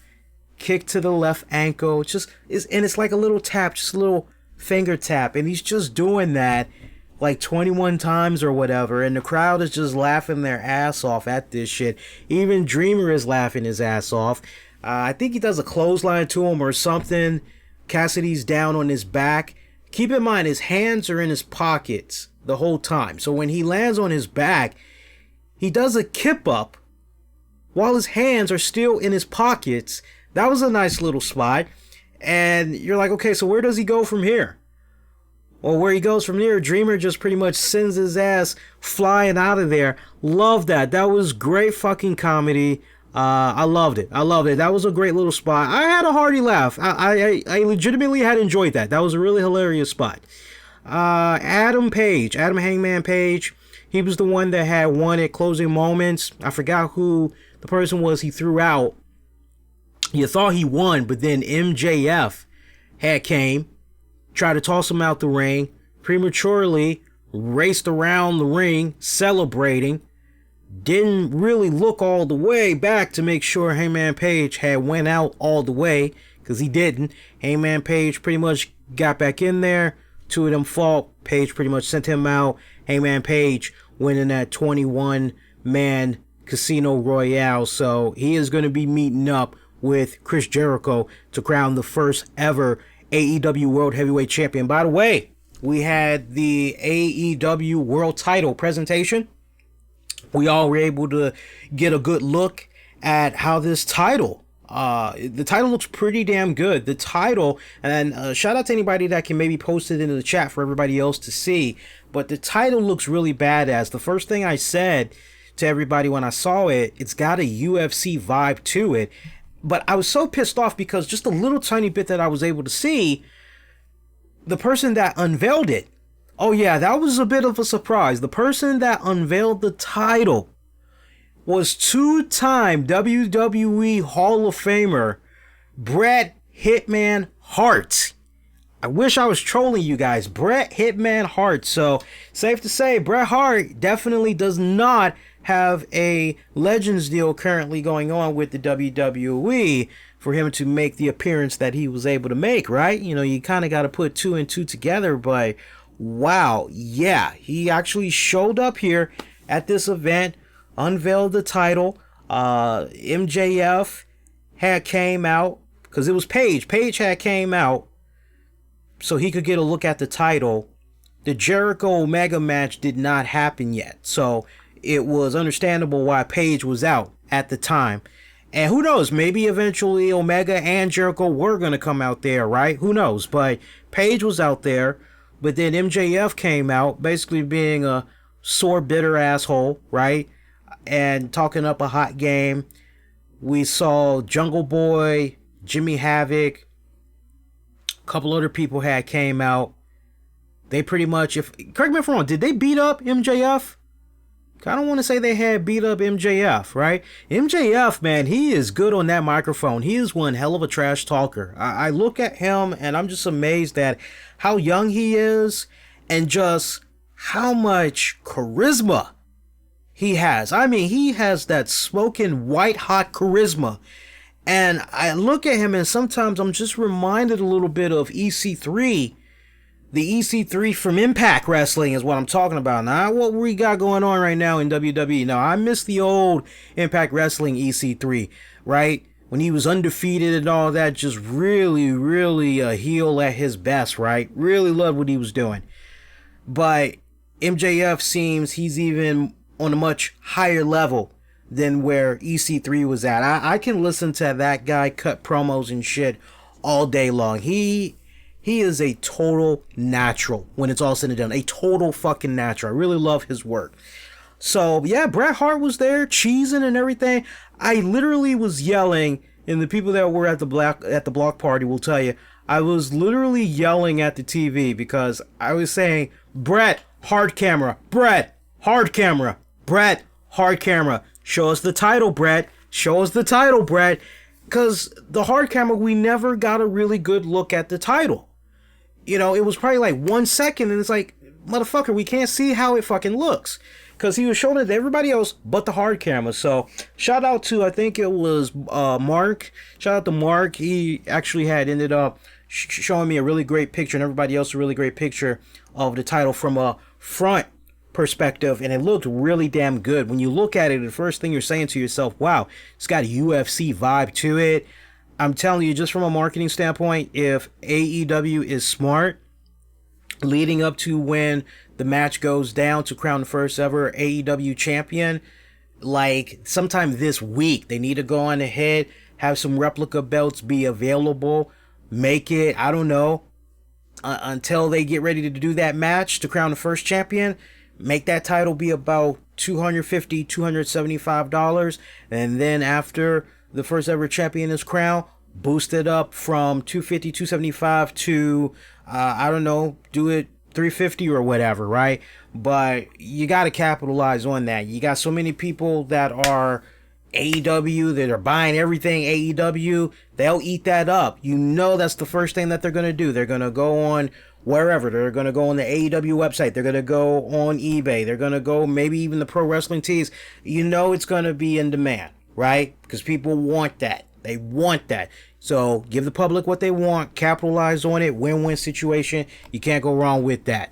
kick to the left ankle. It's like a little tap, just a little finger tap. And he's just doing that like 21 times or whatever. And the crowd is just laughing their ass off at this shit. Even Dreamer is laughing his ass off. I think he does a clothesline to him or something. Cassidy's down on his back. Keep in mind, his hands are in his pockets the whole time. So when he lands on his back, he does a kip up while his hands are still in his pockets. That was a nice little spot. And you're like, okay, so where does he go from here? Well, where he goes from there, Dreamer just pretty much sends his ass flying out of there. Love that. That was great fucking comedy. I loved it. That was a great little spot. I had a hearty laugh. I legitimately had enjoyed that. That was a really hilarious spot. Adam Hangman Page, he was the one that had won at closing moments. I forgot who the person was he threw out. You thought he won, but then MJF had came, tried to toss him out the ring, prematurely raced around the ring, celebrating, didn't really look all the way back to make sure Hangman Page had went out all the way, because he didn't. Hangman Page pretty much got back in there. 2 of them fought. Page pretty much sent him out. Hangman Page winning that 21-man Casino Royale. So he is going to be meeting up with Chris Jericho to crown the first ever AEW World Heavyweight Champion. By the way, we had the AEW World Title presentation. We all were able to get a good look at how this title, the title looks pretty damn good. The title, and shout out to anybody that can maybe post it into the chat for everybody else to see, but the title looks really badass. The first thing I said to everybody when I saw it, it's got a UFC vibe to it. But I was so pissed off because just a little tiny bit that I was able to see, the person that unveiled it, oh yeah, that was a bit of a surprise. The person that unveiled the title was 2-time WWE Hall of Famer Bret Hitman Hart. I wish I was trolling you guys. Bret Hitman Hart. So safe to say, Bret Hart definitely does not have a Legends deal currently going on with the WWE for him to make the appearance that he was able to make, right? You know, you kind of got to put two and two together, but wow, yeah, he actually showed up here at this event, unveiled the title. MJF had came out, because it was Paige. Paige had came out so he could get a look at the title. The Jericho Omega match did not happen yet, so it was understandable why Paige was out at the time. And who knows, maybe eventually Omega and Jericho were going to come out there, right? Who knows? But Paige was out there, but then MJF came out, basically being a sore, bitter asshole, right? And talking up a hot game. We saw Jungle Boy, Jimmy Havoc, a couple other people had came out. They pretty much, correct me if I'm wrong, did they beat up MJF? I don't want to say they had beat up MJF, right? MJF, man, he is good on that microphone. He is one hell of a trash talker. I look at him and I'm just amazed at how young he is and just how much charisma he has. I mean, he has that smoking white hot charisma. And I look at him and sometimes I'm just reminded a little bit of EC3. The EC3 from Impact Wrestling is what I'm talking about. Now, what we got going on right now in WWE. Now, I miss the old Impact Wrestling EC3, right? When he was undefeated and all that, just really a heel at his best, right? Really loved what he was doing. But MJF seems he's even on a much higher level than where EC3 was at. I can listen to that guy cut promos and shit all day long. He is a total natural when it's all said and done. A total fucking natural. I really love his work. So, yeah, Bret Hart was there, cheesing and everything. I literally was yelling, and the people that were at the block party will tell you, I was literally yelling at the TV because I was saying, Bret, hard camera. Bret, hard camera. Bret, hard camera. Show us the title, Bret. Show us the title, Bret. Because the hard camera, we never got a really good look at the title. You know, it was probably like 1 second, and it's like, motherfucker, we can't see how it fucking looks. Because he was showing it to everybody else but the hard camera. So, shout out to, I think it was Mark. Shout out to Mark. He actually had ended up showing me a really great picture, and everybody else a really great picture of the title from a front perspective, and it looked really damn good. When you look at it, the first thing you're saying to yourself, wow, it's got a UFC vibe to it. I'm telling you, just from a marketing standpoint, if AEW is smart, leading up to when the match goes down to crown the first ever AEW champion, like sometime this week, they need to go on ahead, have some replica belts be available, make it, I don't know, until they get ready to do that match to crown the first champion, make that title be about $250, $275, and then after the first ever champion is crowned, boost it up from $250, $275 to, I don't know, do it $350 or whatever, right? But you got to capitalize on that. You got so many people that are AEW, that are buying everything AEW, they'll eat that up. You know that's the first thing that they're going to do. They're going to go on wherever. They're going to go on the AEW website. They're going to go on eBay. They're going to go maybe even the Pro Wrestling Tees. You know it's going to be in demand, right? Because people want that. They want that. So give the public what they want. Capitalize on it. Win-win situation. You can't go wrong with that.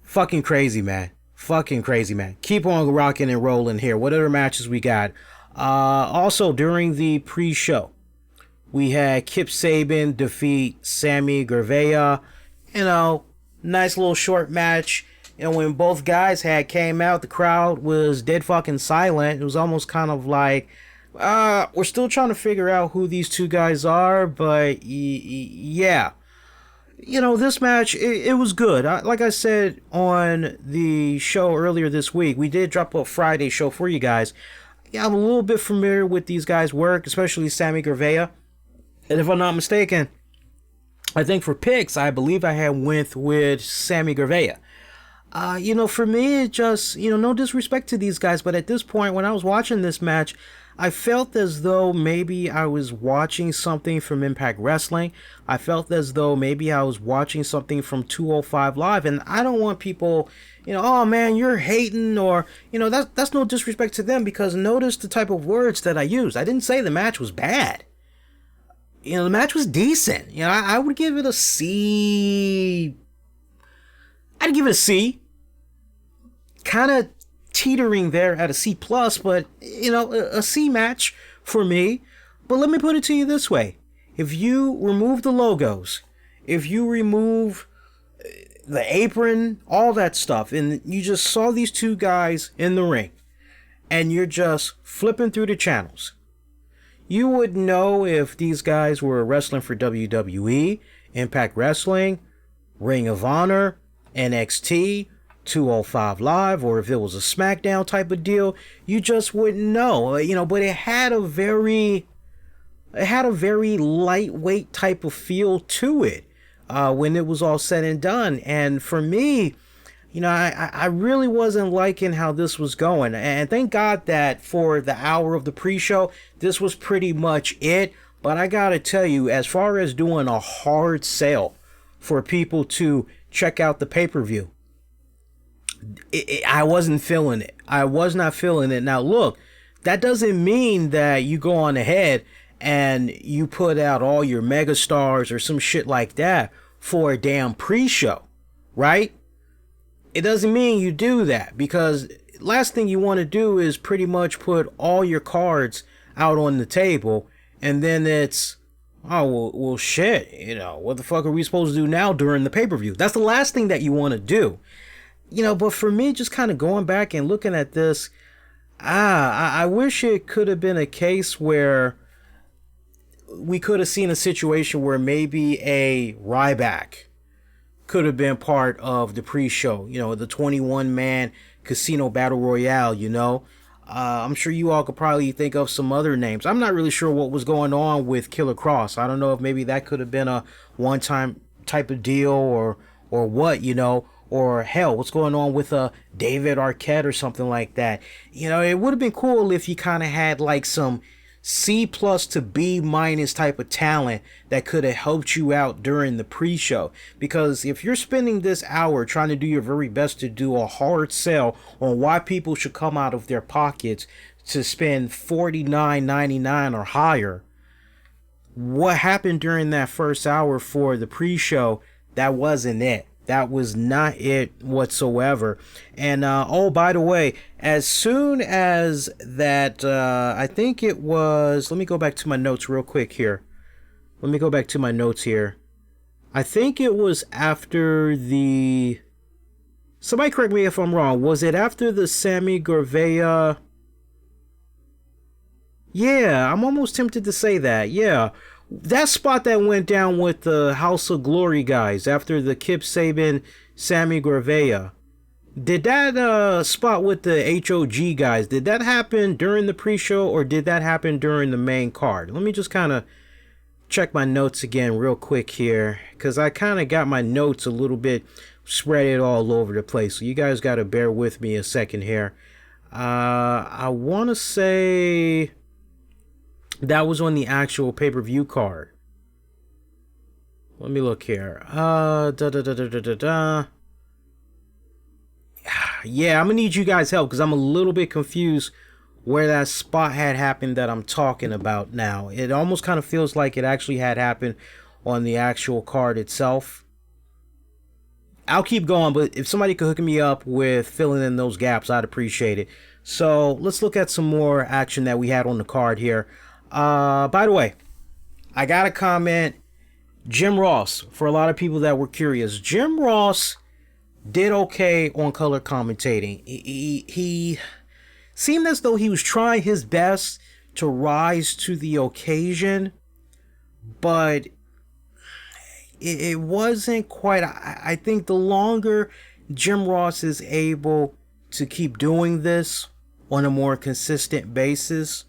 Fucking crazy, man. Fucking crazy, man. Keep on rocking and rolling here. What other matches we got? Also, during the pre-show, we had Kip Sabian defeat Sammy Guevara. You know, nice little short match. You know, when both guys had came out, the crowd was dead fucking silent. It was almost kind of like, we're still trying to figure out who these two guys are, but yeah. You know, this match, it was good. Like I said on the show earlier this week, we did drop a Friday show for you guys. Yeah, I'm a little bit familiar with these guys' work, especially Sammy Guevara. And if I'm not mistaken, I think for picks, I believe I had went with Sammy Guevara. You know, for me, it just, you know, no disrespect to these guys, but at this point, when I was watching this match, I felt as though maybe I was watching something from Impact Wrestling. I felt as though maybe I was watching something from 205 Live, and I don't want people, oh man, you're hating, or that's no disrespect to them, because notice the type of words that I used. I didn't say the match was bad. The match was decent. I would give it a C. I'd give it a C. Kind of teetering there at a C plus, but a C match for me. But let me put it to you this way: if you remove the logos, if you remove the apron, all that stuff, and you just saw these two guys in the ring, and you're just flipping through the channels, you would know if these guys were wrestling for WWE, Impact Wrestling, Ring of Honor, NXT, 205 Live, or if it was a SmackDown type of deal. You just wouldn't know, but it had a very lightweight type of feel to it when it was all said and done. And for me, I really wasn't liking how this was going. And thank God that for the hour of the pre-show, this was pretty much it. But I gotta tell you, as far as doing a hard sell for people to check out the pay-per-view, I wasn't feeling it. I was not feeling it. Now look, that doesn't mean that you go on ahead and you put out all your megastars or some shit like that for a damn pre-show, right? It doesn't mean you do that, because last thing you want to do is pretty much put all your cards out on the table, and then it's, oh, well shit, what the fuck are we supposed to do now during the pay-per-view? That's the last thing that you want to do. But for me, just kind of going back and looking at this, I wish it could have been a case where we could have seen a situation where maybe a Ryback could have been part of the pre-show, the 21-man casino battle royale. I'm sure you all could probably think of some other names. I'm not really sure what was going on with Killer Cross. I don't know if maybe that could have been a one-time type of deal or what, or hell, what's going on with David Arquette or something like that. It would have been cool if you kind of had like some C plus to B minus type of talent that could have helped you out during the pre-show. Because if you're spending this hour trying to do your very best to do a hard sell on why people should come out of their pockets to spend $49.99 or higher, what happened during that first hour for the pre-show, that wasn't it. That was not it whatsoever. And, oh, by the way, as soon as that, I think it was, let me go back to my notes real quick here. I think it was after the, somebody correct me if I'm wrong, was it after the Sammy Guevara? Yeah, I'm almost tempted to say that, yeah. That spot that went down with the House of Glory guys after the Kip Sabian, Sammy Guevara. Did that spot with the HOG guys, did that happen during the pre-show or did that happen during the main card? Let me just kind of check my notes again real quick here, because I kind of got my notes a little bit spread it all over the place. So you guys got to bear with me a second here. I want to say that was on the actual pay-per-view card. Let me look here. Yeah, I'm gonna need you guys' help because I'm a little bit confused where that spot had happened that I'm talking about now. It almost kind of feels like it actually had happened on the actual card itself. I'll keep going, but if somebody could hook me up with filling in those gaps, I'd appreciate it. So let's look at some more action that we had on the card here. By the way, I got a comment. Jim Ross, for a lot of people that were curious, Jim Ross did okay on color commentating. He seemed as though he was trying his best to rise to the occasion, but it wasn't quite. I think the longer Jim Ross is able to keep doing this on a more consistent basis,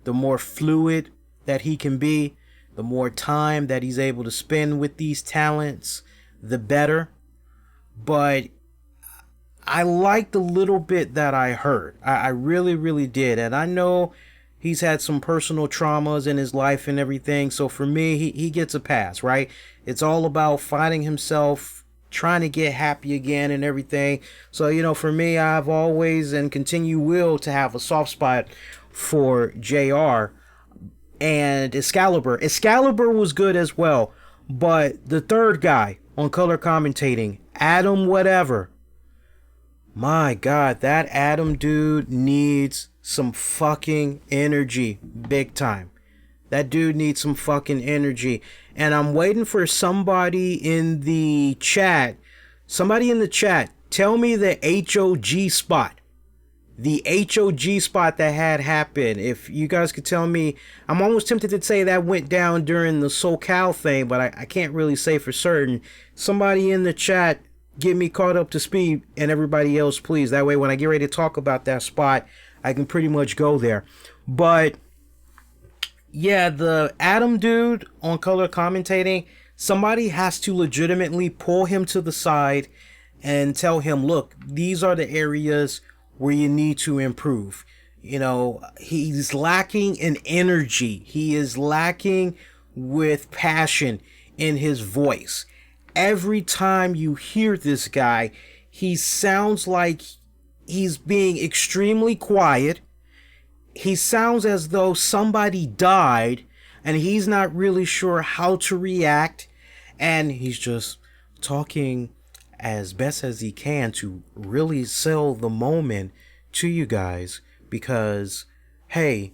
the more fluid that he can be, the more time that he's able to spend with these talents, the better. But I liked the little bit that I heard. I really, really did. And I know, He's had some personal traumas in his life and everything. So for me, he gets a pass, right? It's all about finding himself, trying to get happy again and everything. So, for me, I've always and continue will to have a soft spot for JR and Excalibur. Excalibur was good as well. But the third guy on color commentating, Adam whatever. My God, that Adam dude needs some fucking energy. Big time. That dude needs some fucking energy. And I'm waiting for somebody in the chat. Somebody in the chat, tell me the HOG spot. The HOG spot that had happened. If you guys could tell me, I'm almost tempted to say that went down during the SoCal thing, but I can't really say for certain. Somebody in the chat, get me caught up to speed, and everybody else, please. That way, when I get ready to talk about that spot, I can pretty much go there. But yeah, the Adam dude on color commentating, somebody has to legitimately pull him to the side and tell him, look, these are the areas where you need to improve. He's lacking in energy. He is lacking with passion in his voice. Every time you hear this guy, he sounds like he's being extremely quiet. He sounds as though somebody died and he's not really sure how to react. And he's just talking as best as he can to really sell the moment to you guys. Because, hey,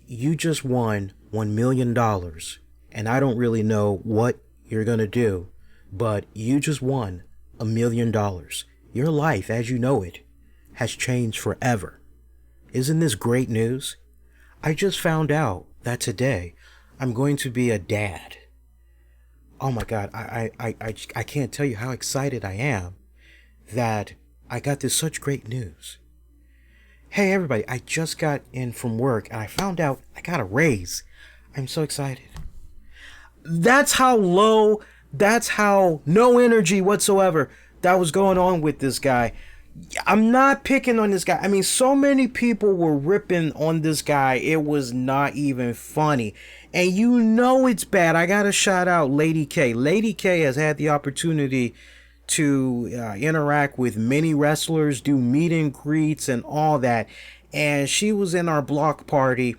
you just won $1 million. And I don't really know what you're going to do. But you just won $1 million. Your life, as you know it, has changed forever. Isn't this great news? I just found out that today I'm going to be a dad. Oh my God, I can't tell you how excited I am that I got this such great news. Hey everybody, I just got in from work and I found out I got a raise. I'm so excited. That's how no energy whatsoever that was going on with this guy. I'm not picking on this guy. I mean, so many people were ripping on this guy. It was not even funny. And it's bad. I gotta shout out Lady K. Lady K has had the opportunity to interact with many wrestlers, do meet and greets and all that. And she was in our block party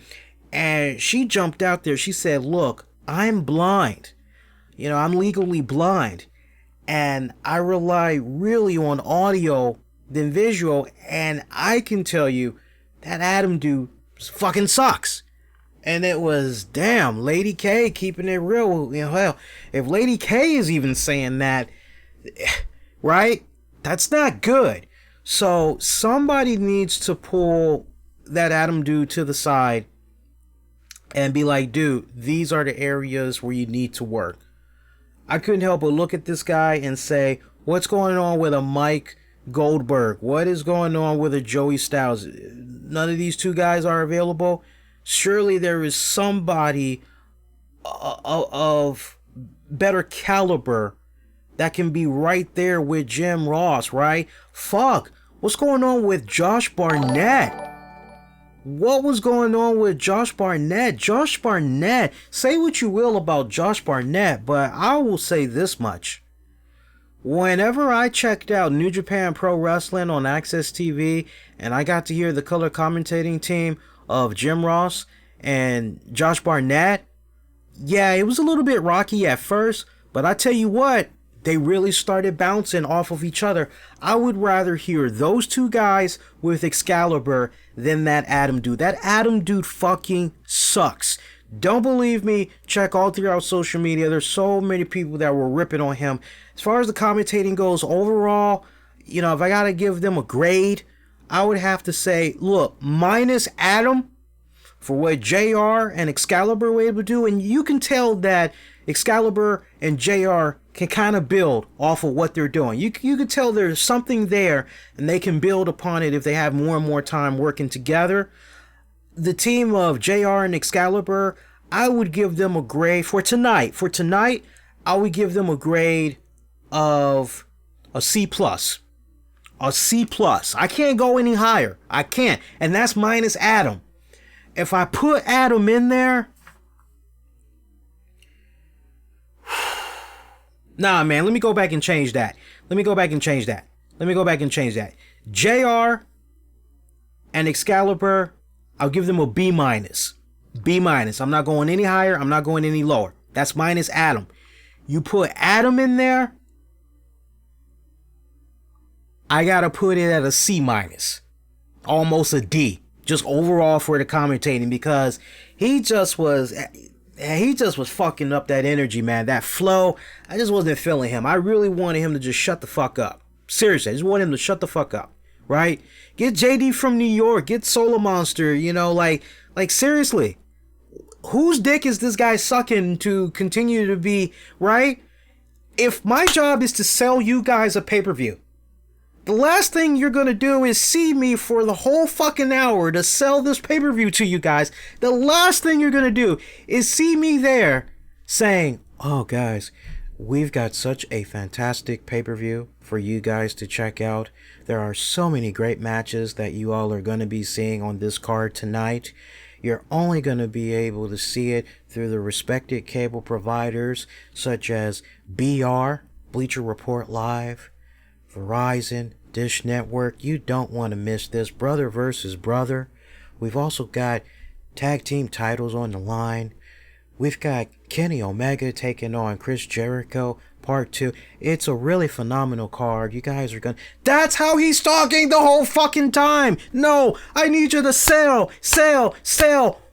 and she jumped out there. She said, look, I'm blind. I'm legally blind. And I rely really on audio than visual, and I can tell you that Adam dude fucking sucks. And it was, damn, Lady K keeping it real. Hell, if Lady K is even saying that, right? That's not good. So somebody needs to pull that Adam dude to the side and be like, dude, these are the areas where you need to work. I couldn't help but look at this guy and say, what's going on with a Mike Goldberg? What is going on with a Joey Styles? None of these two guys are available. Surely there is somebody of better caliber that can be right there with Jim Ross, right? Fuck, what's going on with Josh Barnett? What was going on with Josh Barnett? Josh Barnett, say what you will about Josh Barnett, but I will say this much. Whenever I checked out New Japan Pro Wrestling on Access TV and I got to hear the color commentating team of Jim Ross and Josh Barnett, yeah, it was a little bit rocky at first, but I tell you what, they really started bouncing off of each other. I would rather hear those two guys with Excalibur than that Adam dude. That Adam dude fucking sucks. Don't believe me? Check all throughout social media. There's so many people that were ripping on him. As far as the commentating goes, overall, if I gotta give them a grade, I would have to say, look, minus Adam for what JR and Excalibur were able to do. And you can tell that Excalibur and JR can kind of build off of what they're doing. You can tell there's something there and they can build upon it if they have more and more time working together. The team of JR and Excalibur, I would give them a grade for tonight. For tonight, I would give them a grade of a C+. A C+. I can't go any higher. I can't. And that's minus Adam. if I put Adam in there, nah, man, let me go back and change that. JR and Excalibur, I'll give them a B minus. B minus. I'm not going any higher. I'm not going any lower. That's minus Adam. You put Adam in there, I gotta put it at a C minus. Almost a D. Just overall for the commentating, because he just was fucking up that energy, man. That flow. I just wasn't feeling him. I really wanted him to just shut the fuck up. Seriously, I just wanted him to shut the fuck up. Right? Get JD from New York. Get Solar Monster. You know, like seriously. Whose dick is this guy sucking to continue to be, right? If my job is to sell you guys a pay-per-view, the last thing you're going to do is see me for the whole fucking hour to sell this pay-per-view to you guys. The last thing you're going to do is see me there saying, oh, guys, we've got such a fantastic pay-per-view for you guys to check out. There are so many great matches that you all are going to be seeing on this card tonight. You're only going to be able to see it through the respected cable providers such as BR, Bleacher Report Live, Verizon, Dish Network. You don't want to miss this. Brother versus brother. We've also got tag team titles on the line. We've got Kenny Omega taking on Chris Jericho, Part 2. It's a really phenomenal card. You guys are gonna... That's how he's talking the whole fucking time. No, I need you to sell.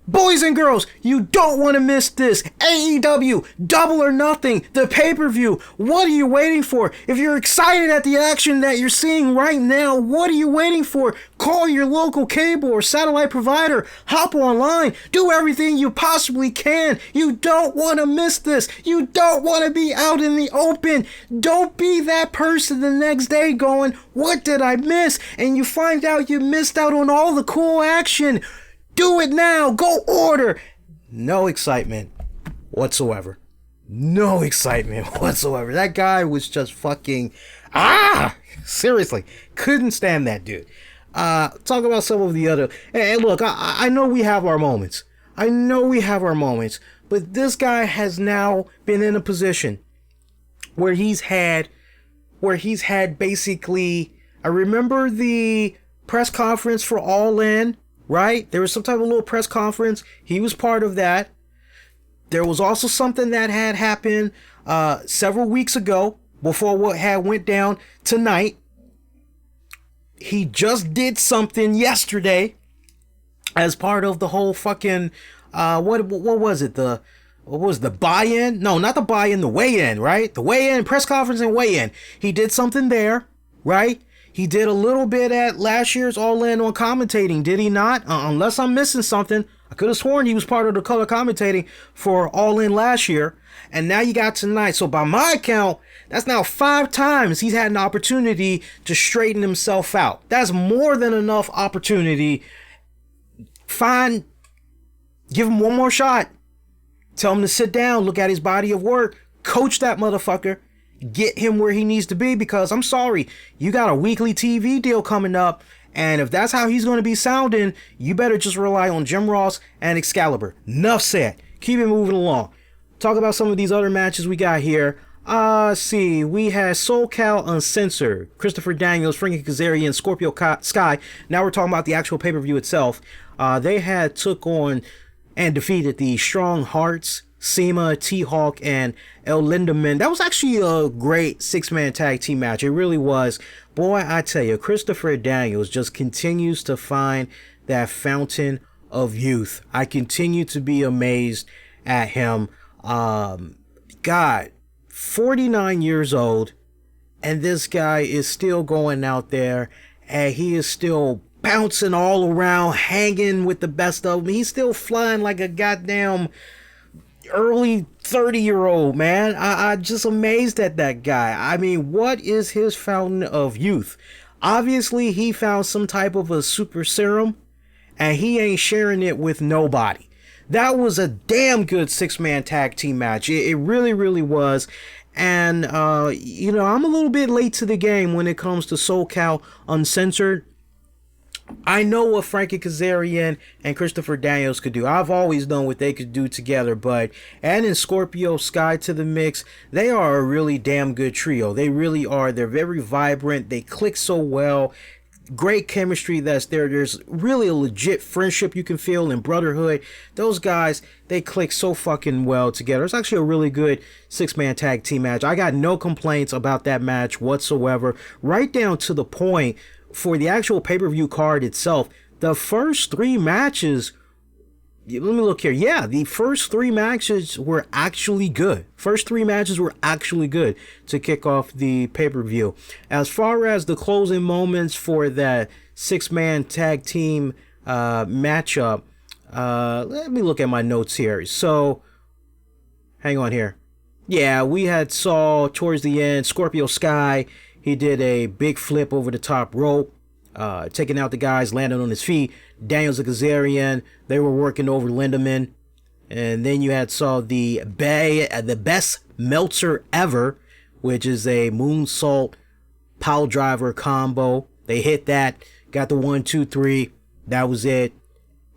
Boys and girls, you don't want to miss this. AEW, Double or Nothing, the pay-per-view. What are you waiting for? If you're excited at the action that you're seeing right now, what are you waiting for? Call your local cable or satellite provider. Hop online. Do everything you possibly can. You don't want to miss this. You don't want to be out in the open. Don't be that person the next day going, what did I miss? And you find out you missed out on all the cool action. Do it now. Go order. No excitement whatsoever. That guy was just fucking... Seriously. Couldn't stand that dude. Talk about some of the other... And look, I know we have our moments. But this guy has now been in a position where he's had basically... I remember the press conference for All In, right? There was some type of little press conference. He was part of that. There was also something that had happened several weeks ago before what had went down tonight. He just did something yesterday as part of the whole fucking what was it? What was the buy-in? No, not the buy-in, the weigh-in, right? The weigh-in, press conference and weigh-in. He did something there, right? He did a little bit at last year's All In on commentating, did he not? Unless I'm missing something. I could have sworn he was part of the color commentating for All In last year. And now you got tonight. So by my count, that's now 5 times he's had an opportunity to straighten himself out. That's more than enough opportunity. Fine. Give him one more shot. Tell him to sit down, look at his body of work, coach that motherfucker. Get him where he needs to be, because I'm sorry, you got a weekly TV deal coming up, and if that's how he's going to be sounding, you better just rely on Jim Ross and Excalibur. Enough said. Keep it moving along. Talk about some of these other matches we got here. See, we had SoCal Uncensored, Christopher Daniels, Frankie Kazarian, Scorpio Sky. Now we're talking about the actual pay-per-view itself. They had took on and defeated the Strong Hearts, SEMA, T-Hawk, and El Lindemann. That was actually a great 6-man tag team match. It really was. Boy, I tell you, Christopher Daniels just continues to find that fountain of youth. I continue to be amazed at him. God, 49 years old, and this guy is still going out there, and he is still bouncing all around, hanging with the best of them. He's still flying like a goddamn early 30-year-old, man. I'm just amazed at that guy. I mean, what is his fountain of youth? Obviously, he found some type of a super serum, and he ain't sharing it with nobody. That was a damn good 6-man tag team match. It really, really was. And, you know, I'm a little bit late to the game when it comes to SoCal Uncensored. I know what Frankie Kazarian and Christopher Daniels could do. I've always known what they could do together, but adding Scorpio Sky to the mix, they are a really damn good trio. They really are. They're very vibrant. They click so well. Great chemistry that's there. There's really a legit friendship you can feel in brotherhood. Those guys, they click so fucking well together. It's actually a really good 6-man tag team match. I got no complaints about that match whatsoever. Right down to the point, for the actual pay-per-view card itself, the first 3 matches, let me look here. Yeah, the first 3 matches were actually good. First 3 matches were actually good to kick off the pay-per-view. As far as the closing moments for that 6-man tag team matchup, let me look at my notes here. So, hang on here. Yeah, we had saw towards the end, Scorpio Sky, he did a big flip over the top rope, taking out the guys, landing on his feet. Daniels and Kazarian, they were working over Lindemann. And then you had saw the best Meltzer ever, which is a moonsault pile driver combo. They hit that, got the 1, 2, 3. That was it.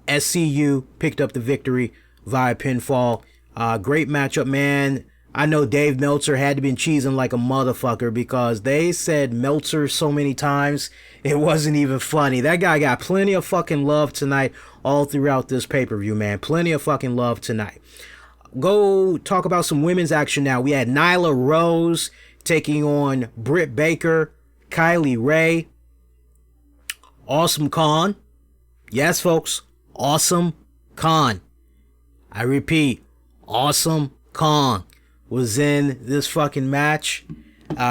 SCU picked up the victory via pinfall. Great matchup, man. I know Dave Meltzer had to been cheesing like a motherfucker because they said Meltzer so many times it wasn't even funny. That guy got plenty of fucking love tonight all throughout this pay-per-view, man. Plenty of fucking love tonight. Go talk about some women's action now. We had Nyla Rose taking on Britt Baker, Kylie Ray, Awesome Khan. Yes, folks, Awesome Khan. I repeat, Awesome Khan was in this fucking match.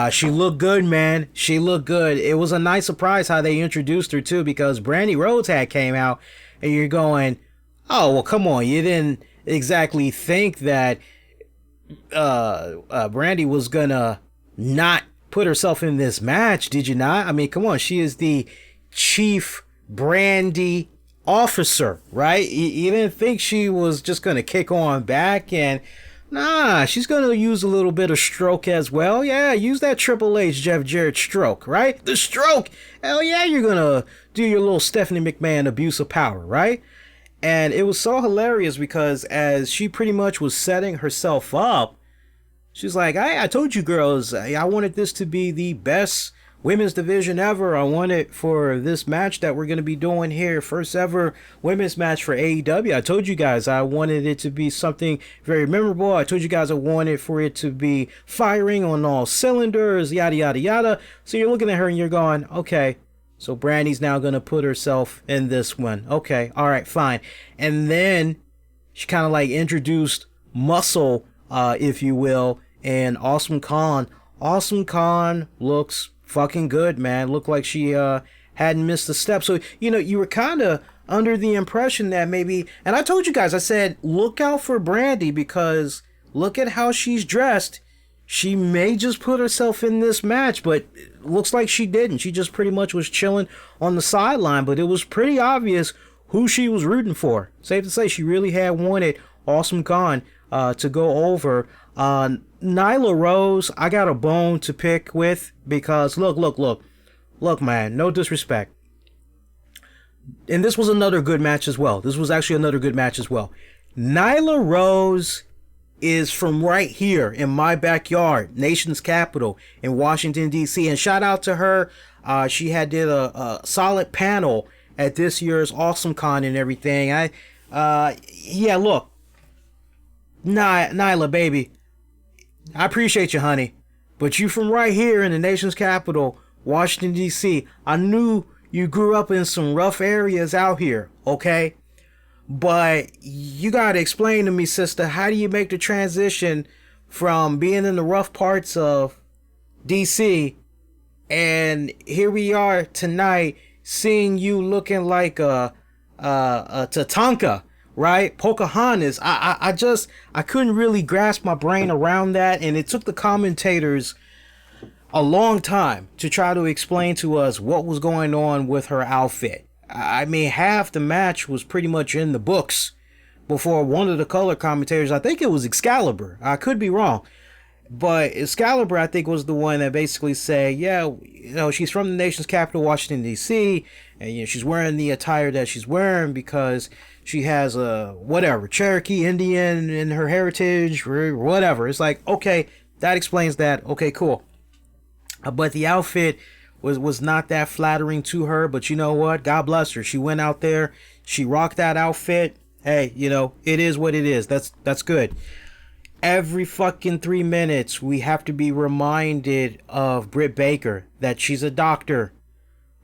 She looked good, man. She looked good. It was a nice surprise how they introduced her too, because Brandy Rhodes had came out and you're going, oh, well, come on. You didn't exactly think that Brandy was gonna not put herself in this match, did you not? I mean, come on. She is the chief Brandy officer, right? You didn't think she was just gonna kick on back, and nah, she's going to use a little bit of stroke as well. Yeah, use that Triple H Jeff Jarrett stroke, right? The stroke. Hell yeah, you're going to do your little Stephanie McMahon abuse of power, right? And it was so hilarious because as she pretty much was setting herself up, she's like, I told you girls, I wanted this to be the best women's division ever. I want it for this match that we're going to be doing here, first ever women's match for AEW. I told you guys I wanted it to be something very memorable. I told you guys I wanted for it to be firing on all cylinders, yada yada yada. So you're looking at her and you're going, okay, so Brandy's now going to put herself in this one. Okay, all right, fine. And then she kind of like introduced muscle, if you will, and Awesome Khan. Awesome Khan looks fucking good, man. Looked like she hadn't missed a step. So, you know, you were kind of under the impression that maybe, and I told you guys, I said, look out for Brandy because look at how she's dressed. She may just put herself in this match, but it looks like she didn't. She just pretty much was chilling on the sideline, but it was pretty obvious who she was rooting for. Safe to say, she really had wanted Awesome Khan to go over. Nyla Rose, I got a bone to pick with because look, man, no disrespect. And this was another good match as well. This was actually another good match as well. Nyla Rose is from right here in my backyard, nation's capital in Washington, D.C. And shout out to her. She had did a solid panel at this year's Awesome Con and everything. Yeah, look, Nyla, baby, I appreciate you, honey, but you from right here in the nation's capital, Washington, D.C. I knew you grew up in some rough areas out here, okay? But you got to explain to me, sister, how do you make the transition from being in the rough parts of D.C. and here we are tonight seeing you looking like a Tatanka, right? Pocahontas. I couldn't really grasp my brain around that, and it took the commentators a long time to try to explain to us what was going on with her outfit. I mean, half the match was pretty much in the books before one of the color commentators, I think it was Excalibur, I could be wrong, But Excalibur, I think, was the one that basically said, yeah, she's from the nation's capital, Washington, D.C., and, she's wearing the attire that she's wearing because she has a, whatever, Cherokee Indian in her heritage, or whatever. It's like, okay, that explains that. Okay, cool. But the outfit was not that flattering to her, but you know what? God bless her. She went out there, she rocked that outfit. Hey, it is what it is. That's good. Every fucking 3 minutes, we have to be reminded of Britt Baker that she's a doctor.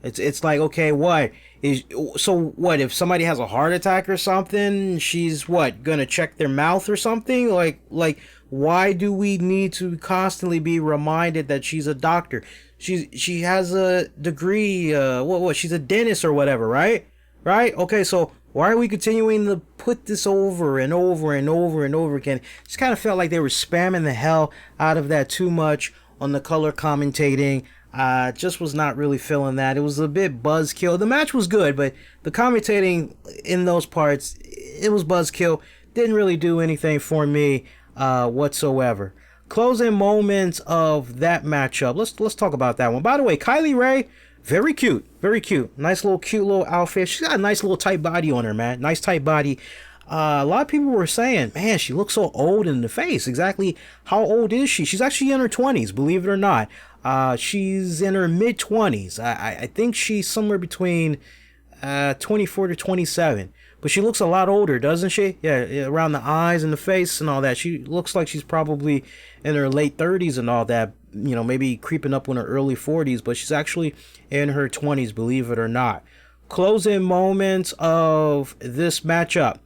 It's like, okay, what if somebody has a heart attack or something, she's gonna check their mouth or something? Like why do we need to constantly be reminded that she's a doctor? She has a degree, she's a dentist or whatever, right? Okay, so why are we continuing to put this over and over and over and over again? Just kind of felt like they were spamming the hell out of that too much on the color commentating. Just was not really feeling that. It was a bit buzzkill. The match was good, but the commentating in those parts, it was buzzkill. Didn't really do anything for me whatsoever. Closing moments of that matchup. Let's talk about that one. By the way, Kylie Ray, very cute. Very cute. Cute little outfit. She's got a nice little tight body on her, man. Nice tight body. A lot of people were saying, man, she looks so old in the face. Exactly how old is she? She's actually in her 20s, believe it or not. She's in her mid-20s. I think she's somewhere between 24 to 27. But she looks a lot older, doesn't she? Yeah, around the eyes and the face and all that. She looks like she's probably in her late 30s and all that. Maybe creeping up on her early 40s, but she's actually in her 20s, believe it or not. Closing moments of this matchup.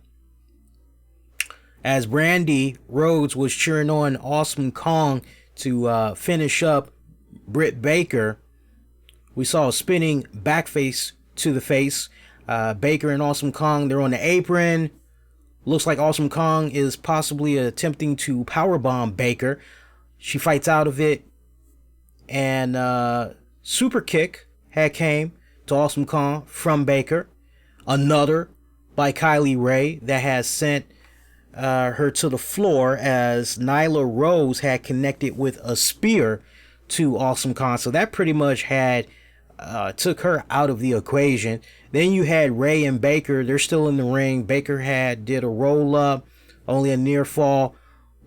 As Brandy Rhodes was cheering on Awesome Kong to finish up Britt Baker, we saw a spinning backface to the face. Baker and Awesome Kong, they're on the apron. Looks like Awesome Kong is possibly attempting to powerbomb Baker. She fights out of it. And super kick had came to Awesome Kong from Baker. Another by Kylie Ray that has sent her to the floor as Nyla Rose had connected with a spear to Awesome Kong. So that pretty much had took her out of the equation. Then you had Ray and Baker. They're still in the ring. Baker did a roll up, only a near fall.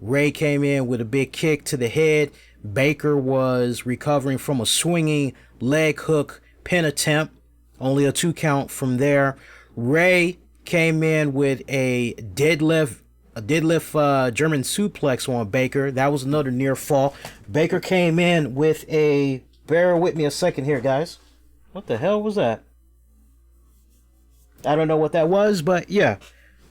Ray came in with a big kick to the head. Baker was recovering from a swinging leg hook pin attempt. Only a 2 count from there. Ray came in with a deadlift German suplex on Baker. That was another near fall. Baker came in with a, bear with me a second here, guys. What the hell was that? I don't know what that was, but yeah.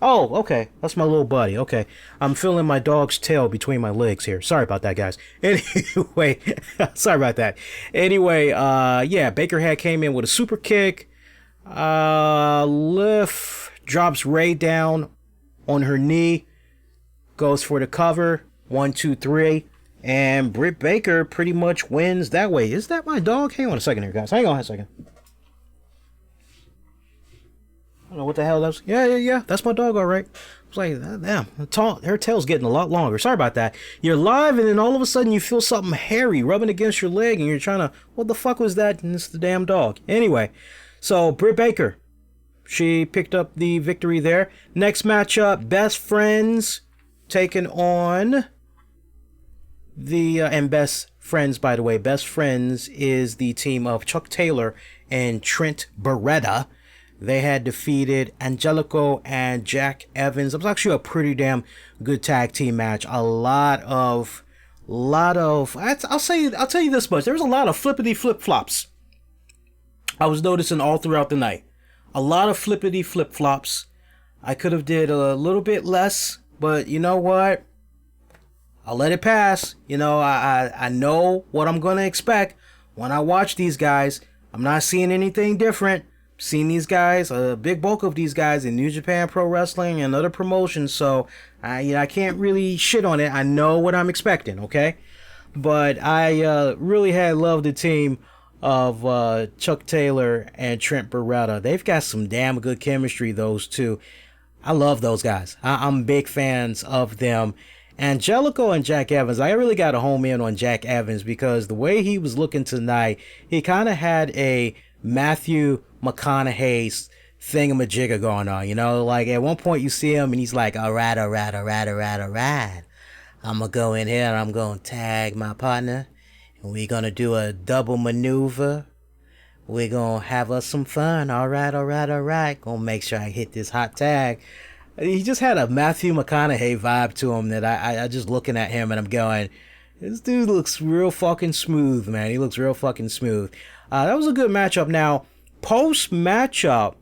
Oh, okay. That's my little buddy. Okay. I'm feeling my dog's tail between my legs here. Sorry about that, guys. Anyway, sorry about that. Anyway, yeah, Baker came in with a super kick. Lift, drops Ray down on her knee. Goes for the cover. 1, 2, 3. And Britt Baker pretty much wins that way. Is that my dog? Hang on a second here, guys. Hang on a second. I don't know what the hell that was. Yeah. That's my dog, all right. It's like, damn, her tail's getting a lot longer. Sorry about that. You're live, and then all of a sudden you feel something hairy rubbing against your leg, and you're trying to, what the fuck was that? And it's the damn dog. Anyway, so Britt Baker, she picked up the victory there. Next matchup, Best Friends taking on and Best Friends, by the way. Best Friends is the team of Chuck Taylor and Trent Beretta. They had defeated Angelico and Jack Evans. It was actually a pretty damn good tag team match. I'll tell you this much. There was a lot of flippity flip flops. I was noticing all throughout the night. A lot of flippity flip flops. I could have did a little bit less, but you know what? I'll let it pass. I know what I'm gonna expect when I watch these guys. I'm not seeing anything different. Seen these guys, a big bulk of these guys in New Japan Pro Wrestling and other promotions, so I can't really shit on it. I know what I'm expecting, okay? But I really had loved the team of Chuck Taylor and Trent Beretta. They've got some damn good chemistry, those two. I love those guys. I'm big fans of them. Angelico and Jack Evans, I really got to home in on Jack Evans because the way he was looking tonight, he kind of had a Matthew McConaughey thingamajigger going on, you know? Like, at one point you see him and he's like, all right. I'm going to go in here and I'm going to tag my partner and we're going to do a double maneuver. We're going to have us some fun. All right. Going to make sure I hit this hot tag. He just had a Matthew McConaughey vibe to him that I just looking at him and I'm going, this dude looks real fucking smooth, man. He looks real fucking smooth. That was a good matchup. Now, post-matchup,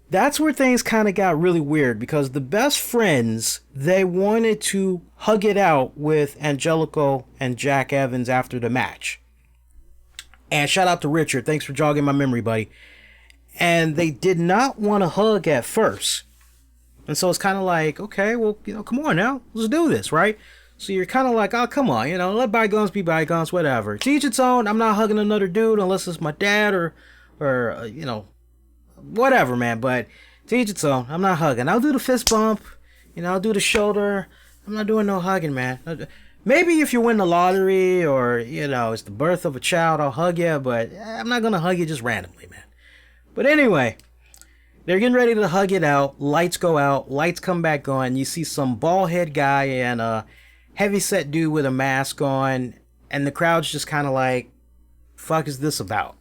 that's where things kind of got really weird because the best friends, they wanted to hug it out with Angelico and Jack Evans after the match. And shout out to Richard. Thanks for jogging my memory, buddy. And they did not want to hug at first. And so it's kind of like, okay, well, you know, come on now. Let's do this, right? So you're kind of like, oh, come on, you know, let bygones be bygones, whatever. To each its own. I'm not hugging another dude unless it's my dad or you know, whatever, man. But to each its own. I'm not hugging. I'll do the fist bump. You know, I'll do the shoulder. I'm not doing no hugging, man. Maybe if you win the lottery or, you know, it's the birth of a child, I'll hug you. But I'm not going to hug you just randomly, man. But anyway, they're getting ready to hug it out. Lights go out. Lights come back on. You see some bald head guy and a heavyset dude with a mask on. And the crowd's just kind of like, fuck is this about?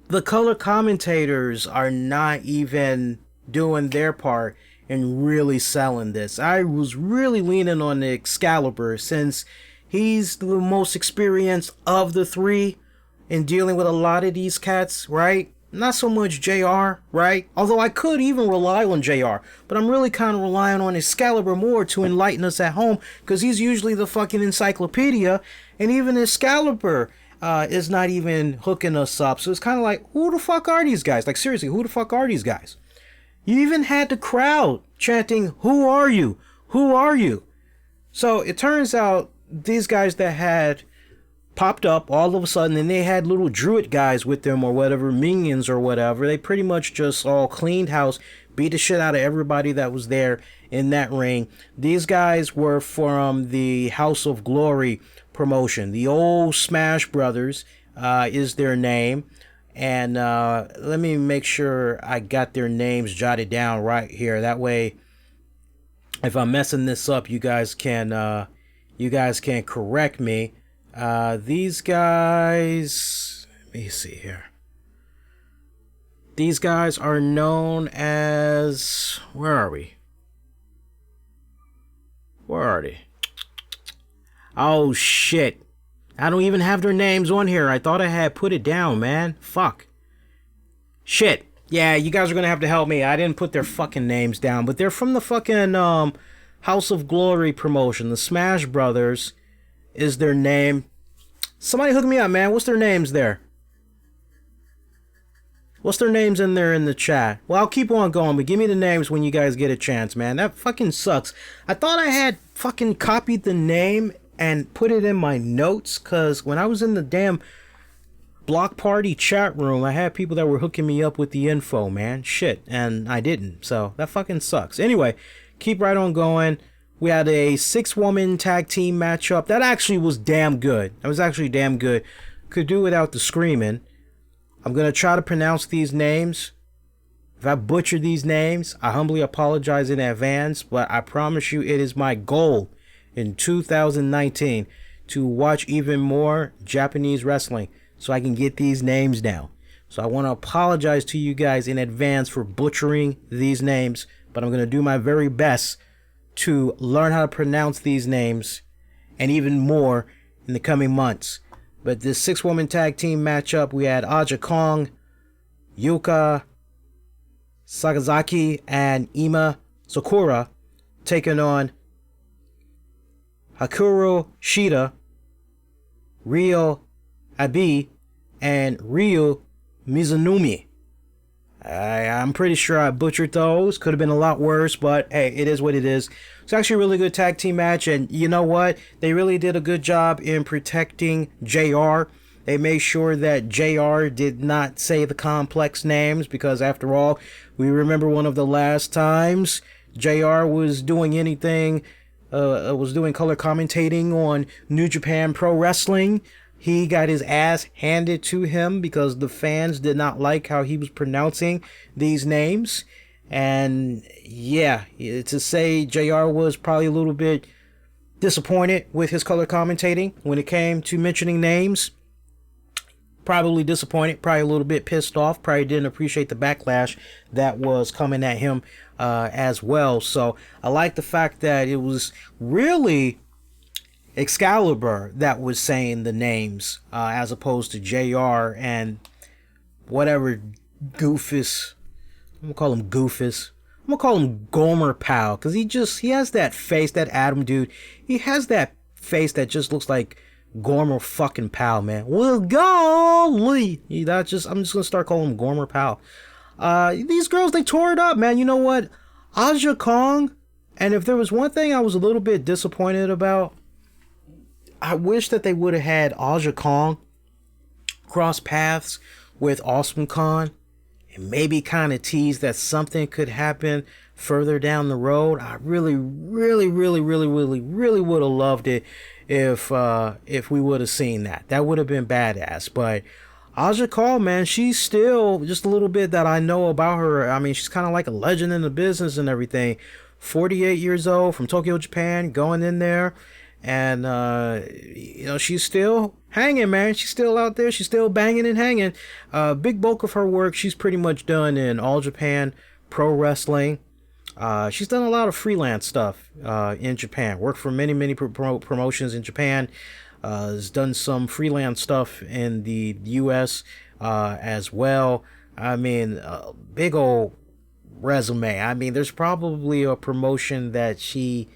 The color commentators are not even doing their part in really selling this. I was really leaning on Excalibur since he's the most experienced of the three in dealing with a lot of these cats, right? Not so much JR, right? Although I could even rely on JR, but I'm really kind of relying on Excalibur more to enlighten us at home because he's usually the fucking encyclopedia, and even Excalibur is not even hooking us up. So it's kind of like, who the fuck are these guys? Like, seriously, who the fuck are these guys? You even had the crowd chanting, who are you? Who are you? So it turns out these guys that had popped up all of a sudden and they had little druid guys with them or whatever, minions or whatever. They pretty much just all cleaned house, beat the shit out of everybody that was there in that ring. These guys were from the House of Glory promotion. The old Smash Brothers is their name. And let me make sure I got their names jotted down right here. That way, if I'm messing this up, you guys can correct me. These guys, let me see here. These guys are known as, where are we? Where are they? Oh shit. I don't even have their names on here. I thought I had put it down, man. Fuck. Shit. Yeah, you guys are gonna have to help me. I didn't put their fucking names down, but they're from the fucking House of Glory promotion. The Smash Brothers is their name. Somebody hook me up, man. What's their names there? What's their names in there in the chat? Well, I'll keep on going, but give me the names when you guys get a chance, man. That fucking sucks. I thought I had fucking copied the name and put it in my notes, because when I was in the damn Block Party chat room, I had people that were hooking me up with the info, man. Shit, and I didn't. So that fucking sucks. Anyway, keep right on going. We had a 6-woman tag team matchup. That actually was damn good. That was actually damn good. Could do without the screaming. I'm going to try to pronounce these names. If I butcher these names, I humbly apologize in advance, but I promise you it is my goal in 2019 to watch even more Japanese wrestling so I can get these names down. So I want to apologize to you guys in advance for butchering these names, but I'm going to do my very best to learn how to pronounce these names and even more in the coming months. But this 6-woman tag team matchup, we had Aja Kong, Yuka Sakazaki, and Ima Sakura taking on Hikaru Shida, Ryo Abi, and Ryu Mizunumi. I'm pretty sure I butchered those. Could have been a lot worse, but hey, it is what it is. It's actually a really good tag team match, and you know what? They really did a good job in protecting JR. They made sure that JR did not say the complex names, because after all, we remember one of the last times JR was doing anything was doing color commentating on New Japan Pro Wrestling. He got his ass handed to him because the fans did not like how he was pronouncing these names. And yeah, to say JR was probably a little bit disappointed with his color commentating when it came to mentioning names. Probably disappointed, probably a little bit pissed off, probably didn't appreciate the backlash that was coming at him as well. So I like the fact that it was really Excalibur that was saying the names as opposed to JR and whatever Goofus. I'm gonna call him Goofus. I'm gonna call him Gomer Pal because he has that face, that Adam dude. He has that face that just looks like Gomer fucking Pal, man. Well, golly, I'm just gonna start calling him Gomer Pal. These girls, they tore it up, man. You know what? Aja Kong, and if there was one thing I was a little bit disappointed about, I wish that they would have had Aja Kong cross paths with Awesome Khan and maybe kind of tease that something could happen further down the road. I really would have loved it if we would have seen that. That would have been badass. But Aja Kong, man, she's still just a little bit that I know about her. I mean, she's kind of like a legend in the business and everything. 48 years old, from Tokyo, Japan, going in there. And, she's still hanging, man. She's still out there. She's still banging and hanging. Big bulk of her work, she's pretty much done in All Japan Pro Wrestling. She's done a lot of freelance stuff in Japan. Worked for many promotions in Japan. Has done some freelance stuff in the U.S. As well. I mean, big old resume. I mean, there's probably a promotion that she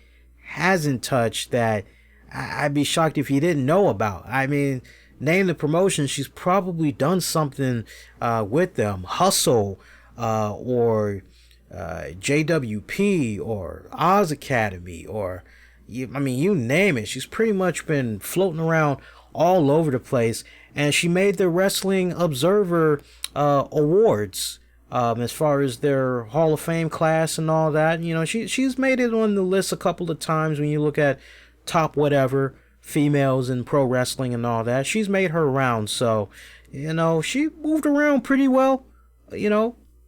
hasn't touched that I'd be shocked if you didn't know about. I mean, name the promotion, she's probably done something with them. Hustle or JWP or Oz Academy or you name it. She's pretty much been floating around all over the place, and she made the Wrestling Observer awards as far as their Hall of Fame class and all that. You know, she's made it on the list a couple of times when you look at top whatever females in pro wrestling and all that. She's made her rounds, so she moved around pretty well,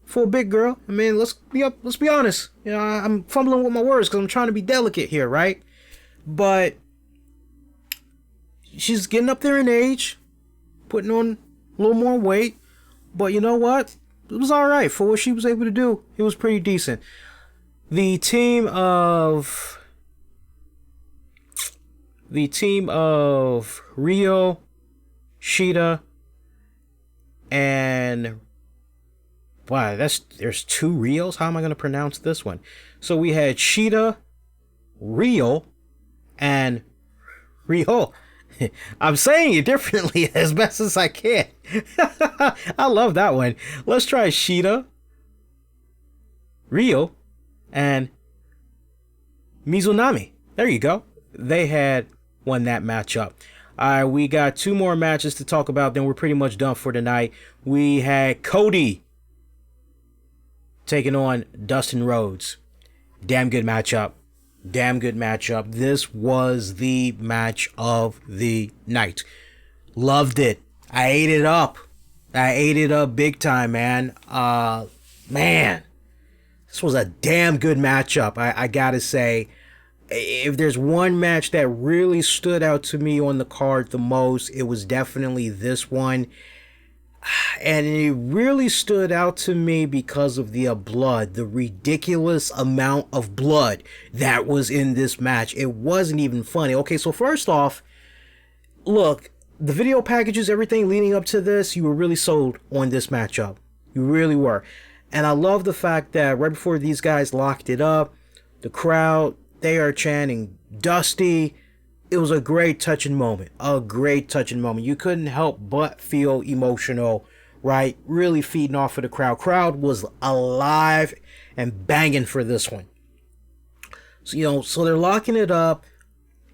for a big girl. I mean, let's be honest. I'm fumbling with my words because I'm trying to be delicate here, right? But she's getting up there in age, putting on a little more weight. But you know what? It was all right for what she was able to do. It was pretty decent. The team of Rio, Shida, and wow, there's two Rios. How am I going to pronounce this one? So we had Shida, Rio, and Rio. I'm saying it differently as best as I can. I love that one. Let's try Shida, Rio, and Mizunami. There you go. They had won that matchup. All right, we got two more matches to talk about, then we're pretty much done for tonight. We had Cody taking on Dustin Rhodes. Damn good matchup. This was the match of the night. Loved it. I ate it up big time, man. Man, this was a damn good matchup. I gotta say, if there's one match that really stood out to me on the card the most, it was definitely this one. And it really stood out to me because of the blood, the ridiculous amount of blood that was in this match. It wasn't even funny. Okay, so first off, look, the video packages, everything leading up to this, you were really sold on this matchup. You really were. And I love the fact that right before these guys locked it up, the crowd, they are chanting Dusty. It was a great touching moment. You couldn't help but feel emotional, right? Really feeding off of the crowd. Crowd was alive and banging for this one. So, so they're locking it up.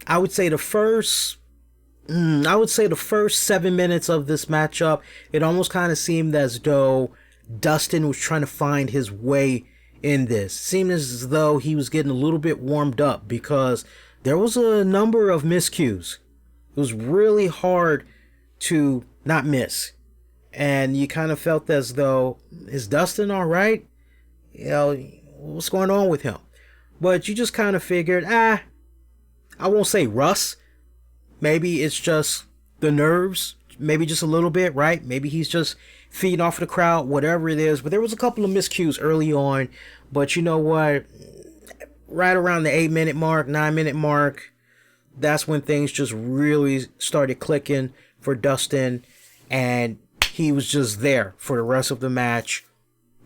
I would say the first 7 minutes of this matchup, it almost kind of seemed as though Dustin was trying to find his way in this. Seemed as though he was getting a little bit warmed up because there was a number of miscues. It was really hard to not miss. And you kind of felt as though, is Dustin all right? You know, what's going on with him? But you just kind of figured, I won't say Russ. Maybe it's just the nerves. Maybe just a little bit, right? Maybe he's just feeding off of the crowd, whatever it is. But there was a couple of miscues early on. But you know what? Right around the 8-minute mark, 9-minute mark, that's when things just really started clicking for Dustin. And he was just there for the rest of the match,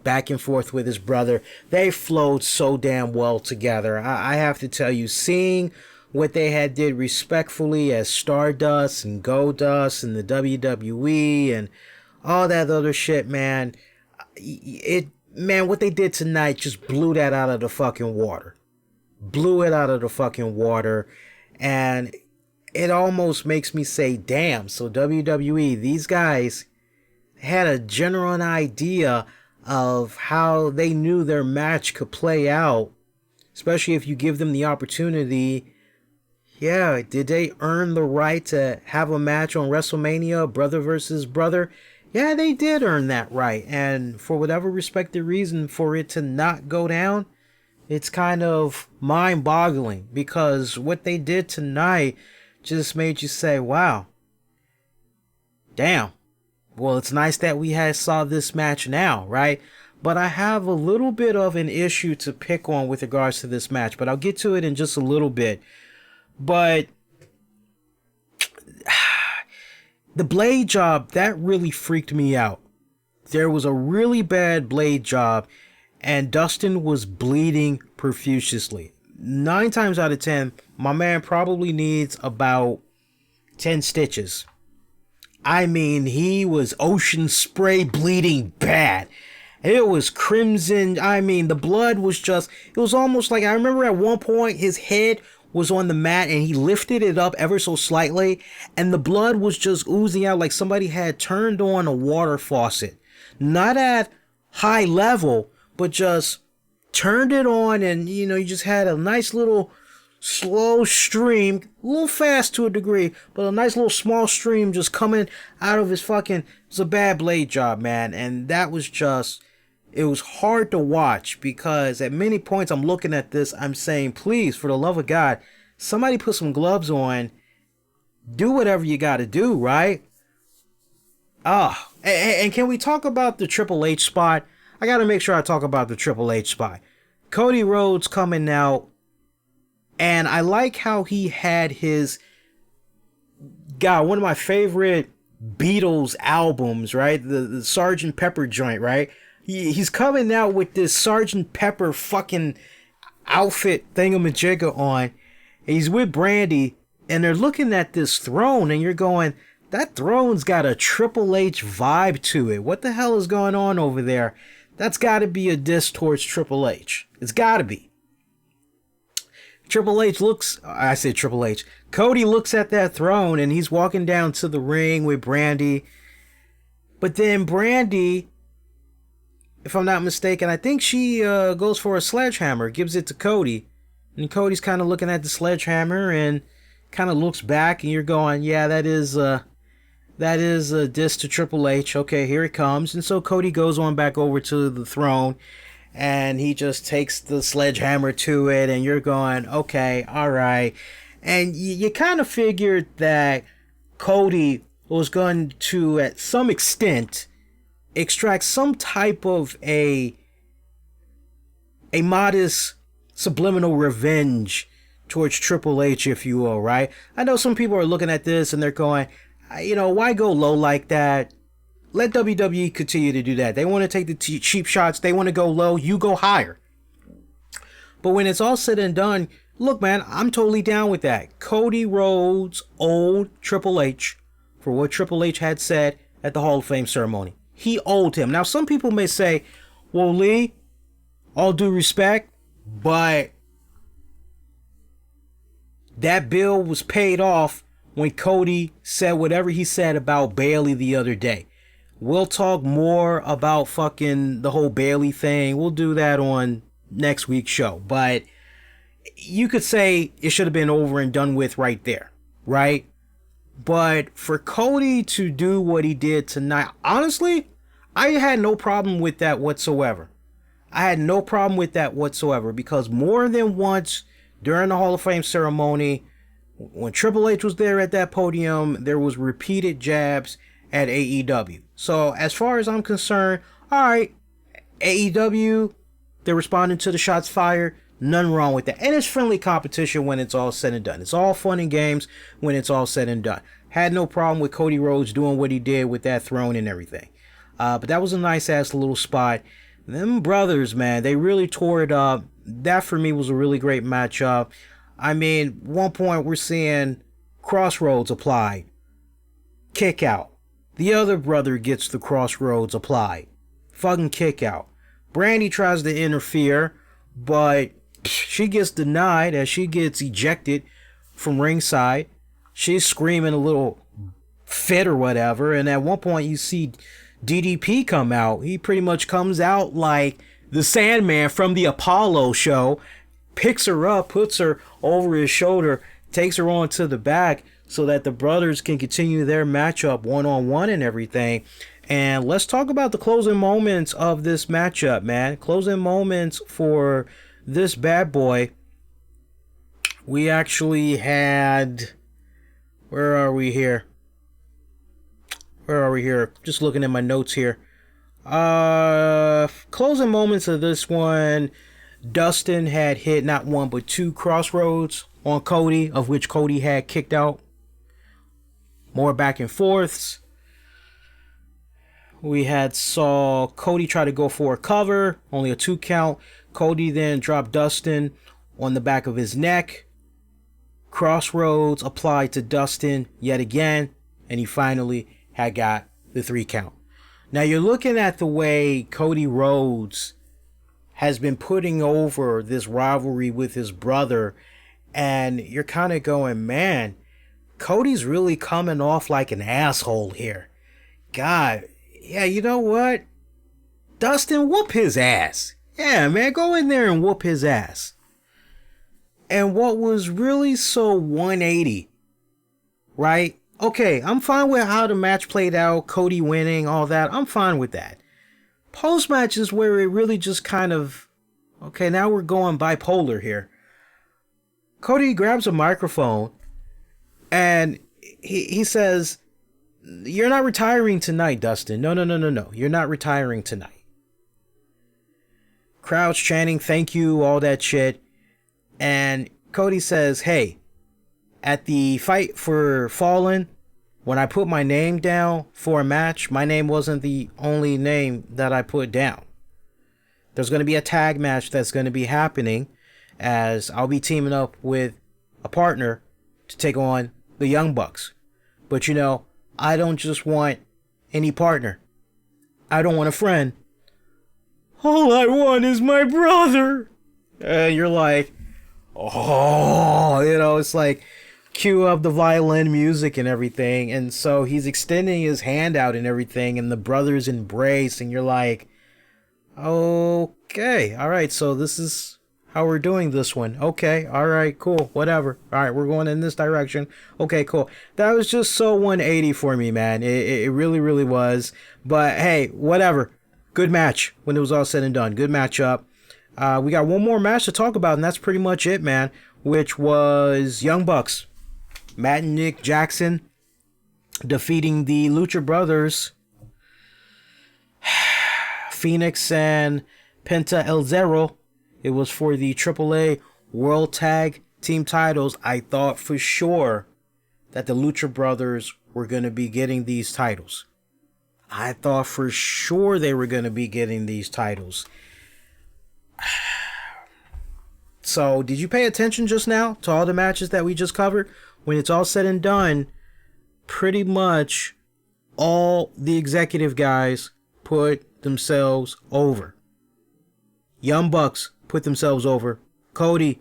back and forth with his brother. They flowed so damn well together. I have to tell you, seeing what they had did respectfully as Stardust and Goldust and the WWE and all that other shit, man. What they did tonight just blew that out of the fucking water. Blew it out of the fucking water. And it almost makes me say, damn, so WWE, these guys had a general idea of how they knew their match could play out, especially if you give them the opportunity. Yeah, did they earn the right to have a match on WrestleMania, brother versus brother? Yeah, they did earn that right. And for whatever respected reason, for it to not go down, it's kind of mind-boggling, because what they did tonight just made you say, wow, damn. Well, it's nice that we saw this match now, right? But I have a little bit of an issue to pick on with regards to this match, but I'll get to it in just a little bit. But the blade job, that really freaked me out. There was a really bad blade job, and Dustin was bleeding profusely. 9 times out of 10, my man probably needs about 10 stitches. I mean, he was ocean spray bleeding bad. It was crimson. I mean, the blood was just, it was almost like, I remember at one point his head was on the mat and he lifted it up ever so slightly, and the blood was just oozing out like somebody had turned on a water faucet. Not at high level, but just turned it on, and you just had a nice little slow stream, a little fast to a degree, but a nice little small stream just coming out of his fucking, it's a bad blade job, man. And that was just, it was hard to watch, because at many points I'm looking at this, I'm saying, please, for the love of God, somebody put some gloves on, do whatever you gotta do, right? And can we talk about the Triple H spot? I gotta make sure I talk about the Triple H spot. Cody Rhodes coming out, and I like how he had his, God, one of my favorite Beatles albums, right? The Sgt. Pepper joint, right? He's coming out with this Sgt. Pepper fucking outfit thingamajigger on. He's with Brandy, and they're looking at this throne, and you're going, that throne's got a Triple H vibe to it. What the hell is going on over there? That's got to be a diss towards Triple H. It's got to be. Triple H looks, I said Triple H, Cody looks at that throne, and he's walking down to the ring with Brandy. But then Brandy, if I'm not mistaken, I think she goes for a sledgehammer, gives it to Cody. And Cody's kind of looking at the sledgehammer and kind of looks back, and you're going, yeah, that is a diss to Triple H. Okay, here it comes. And so Cody goes on back over to the throne, and he just takes the sledgehammer to it, and you're going, okay, all right. And you kind of figured that Cody was going to, at some extent, extract some type of a modest subliminal revenge towards Triple H, if you will, right? I know some people are looking at this and they're going, why go low like that? Let WWE continue to do that. They want to take the cheap shots. They want to go low. You go higher. But when it's all said and done, look, man, I'm totally down with that. Cody Rhodes owed Triple H for what Triple H had said at the Hall of Fame ceremony. He owed him. Now, some people may say, well, Lee, all due respect, but that bill was paid off when Cody said whatever he said about Bayley the other day. We'll talk more about fucking the whole Bailey thing. We'll do that on next week's show. But you could say it should have been over and done with right there, right? But for Cody to do what he did tonight, honestly, I had no problem with that whatsoever. I had no problem with that whatsoever, because more than once during the Hall of Fame ceremony, when Triple H was there at that podium, there was repeated jabs at AEW. So as far as I'm concerned, all right, AEW, they're responding to the shots fired. Nothing wrong with that. And it's friendly competition when it's all said and done. It's all fun and games when it's all said and done. Had no problem with Cody Rhodes doing what he did with that throne and everything. But that was a nice ass little spot. Them brothers, man, they really tore it up. That for me was a really great matchup. I mean, one point we're seeing Crossroads applied. Kick out. The other brother gets the Crossroads applied. Fucking kick out. Brandy tries to interfere, but she gets denied as she gets ejected from ringside. She's screaming a little fit or whatever, and at one point you see DDP come out. He pretty much comes out like the Sandman from the Apollo show, picks her up, puts her over his shoulder, takes her on to the back so that the brothers can continue their matchup one-on-one and everything. And let's talk about the closing moments of this matchup, man. Closing moments for this bad boy. We actually had... Where are we here? Just looking at my notes here. Closing moments of this one. Dustin had hit not one but two crossroads on Cody, of which Cody had kicked out. More back and forths. We had saw Cody try to go for a cover, only a 2 count. Cody then dropped Dustin on the back of his neck. Crossroads applied to Dustin yet again, and he finally had got the 3 count. Now you're looking at the way Cody Rhodes has been putting over this rivalry with his brother, and you're kind of going, man, Cody's really coming off like an asshole here. God, yeah, you know what? Dustin, whoop his ass. Yeah, man, go in there and whoop his ass. And what was really so 180, right? Okay, I'm fine with how the match played out, Cody winning, all that. I'm fine with that. Post-match is where it really just kind of... Okay, now we're going bipolar here. Cody grabs a microphone and he says, "You're not retiring tonight, Dustin. No. You're not retiring tonight." Crowd's chanting, "Thank you," all that shit. And Cody says, "Hey, at the fight for Fallen, when I put my name down for a match, my name wasn't the only name that I put down. There's going to be a tag match that's going to be happening, as I'll be teaming up with a partner to take on the Young Bucks. But you know, I don't just want any partner. I don't want a friend. All I want is my brother." And you're like, oh, you know, it's like cue up the violin music and everything. And so he's extending his hand out and everything, and the brothers embrace, and you're like, okay, all right, so this is how we're doing this one. Okay, all right, cool, whatever. All right, we're going in this direction. Okay, cool. That was just so 180 for me, man. It really, really was. But hey, whatever. Good match when it was all said and done. Good matchup. We got one more match to talk about, and that's pretty much it, man, which was Young Bucks. Matt and Nick Jackson defeating the Lucha Brothers, Phoenix and Penta El Zero. It was for the AAA World Tag Team titles. I thought for sure that the Lucha Brothers were going to be getting these titles. I thought for sure they were going to be getting these titles. So, did you pay attention just now to all the matches that we just covered? When it's all said and done, pretty much all the executive guys put themselves over. Young Bucks put themselves over. Cody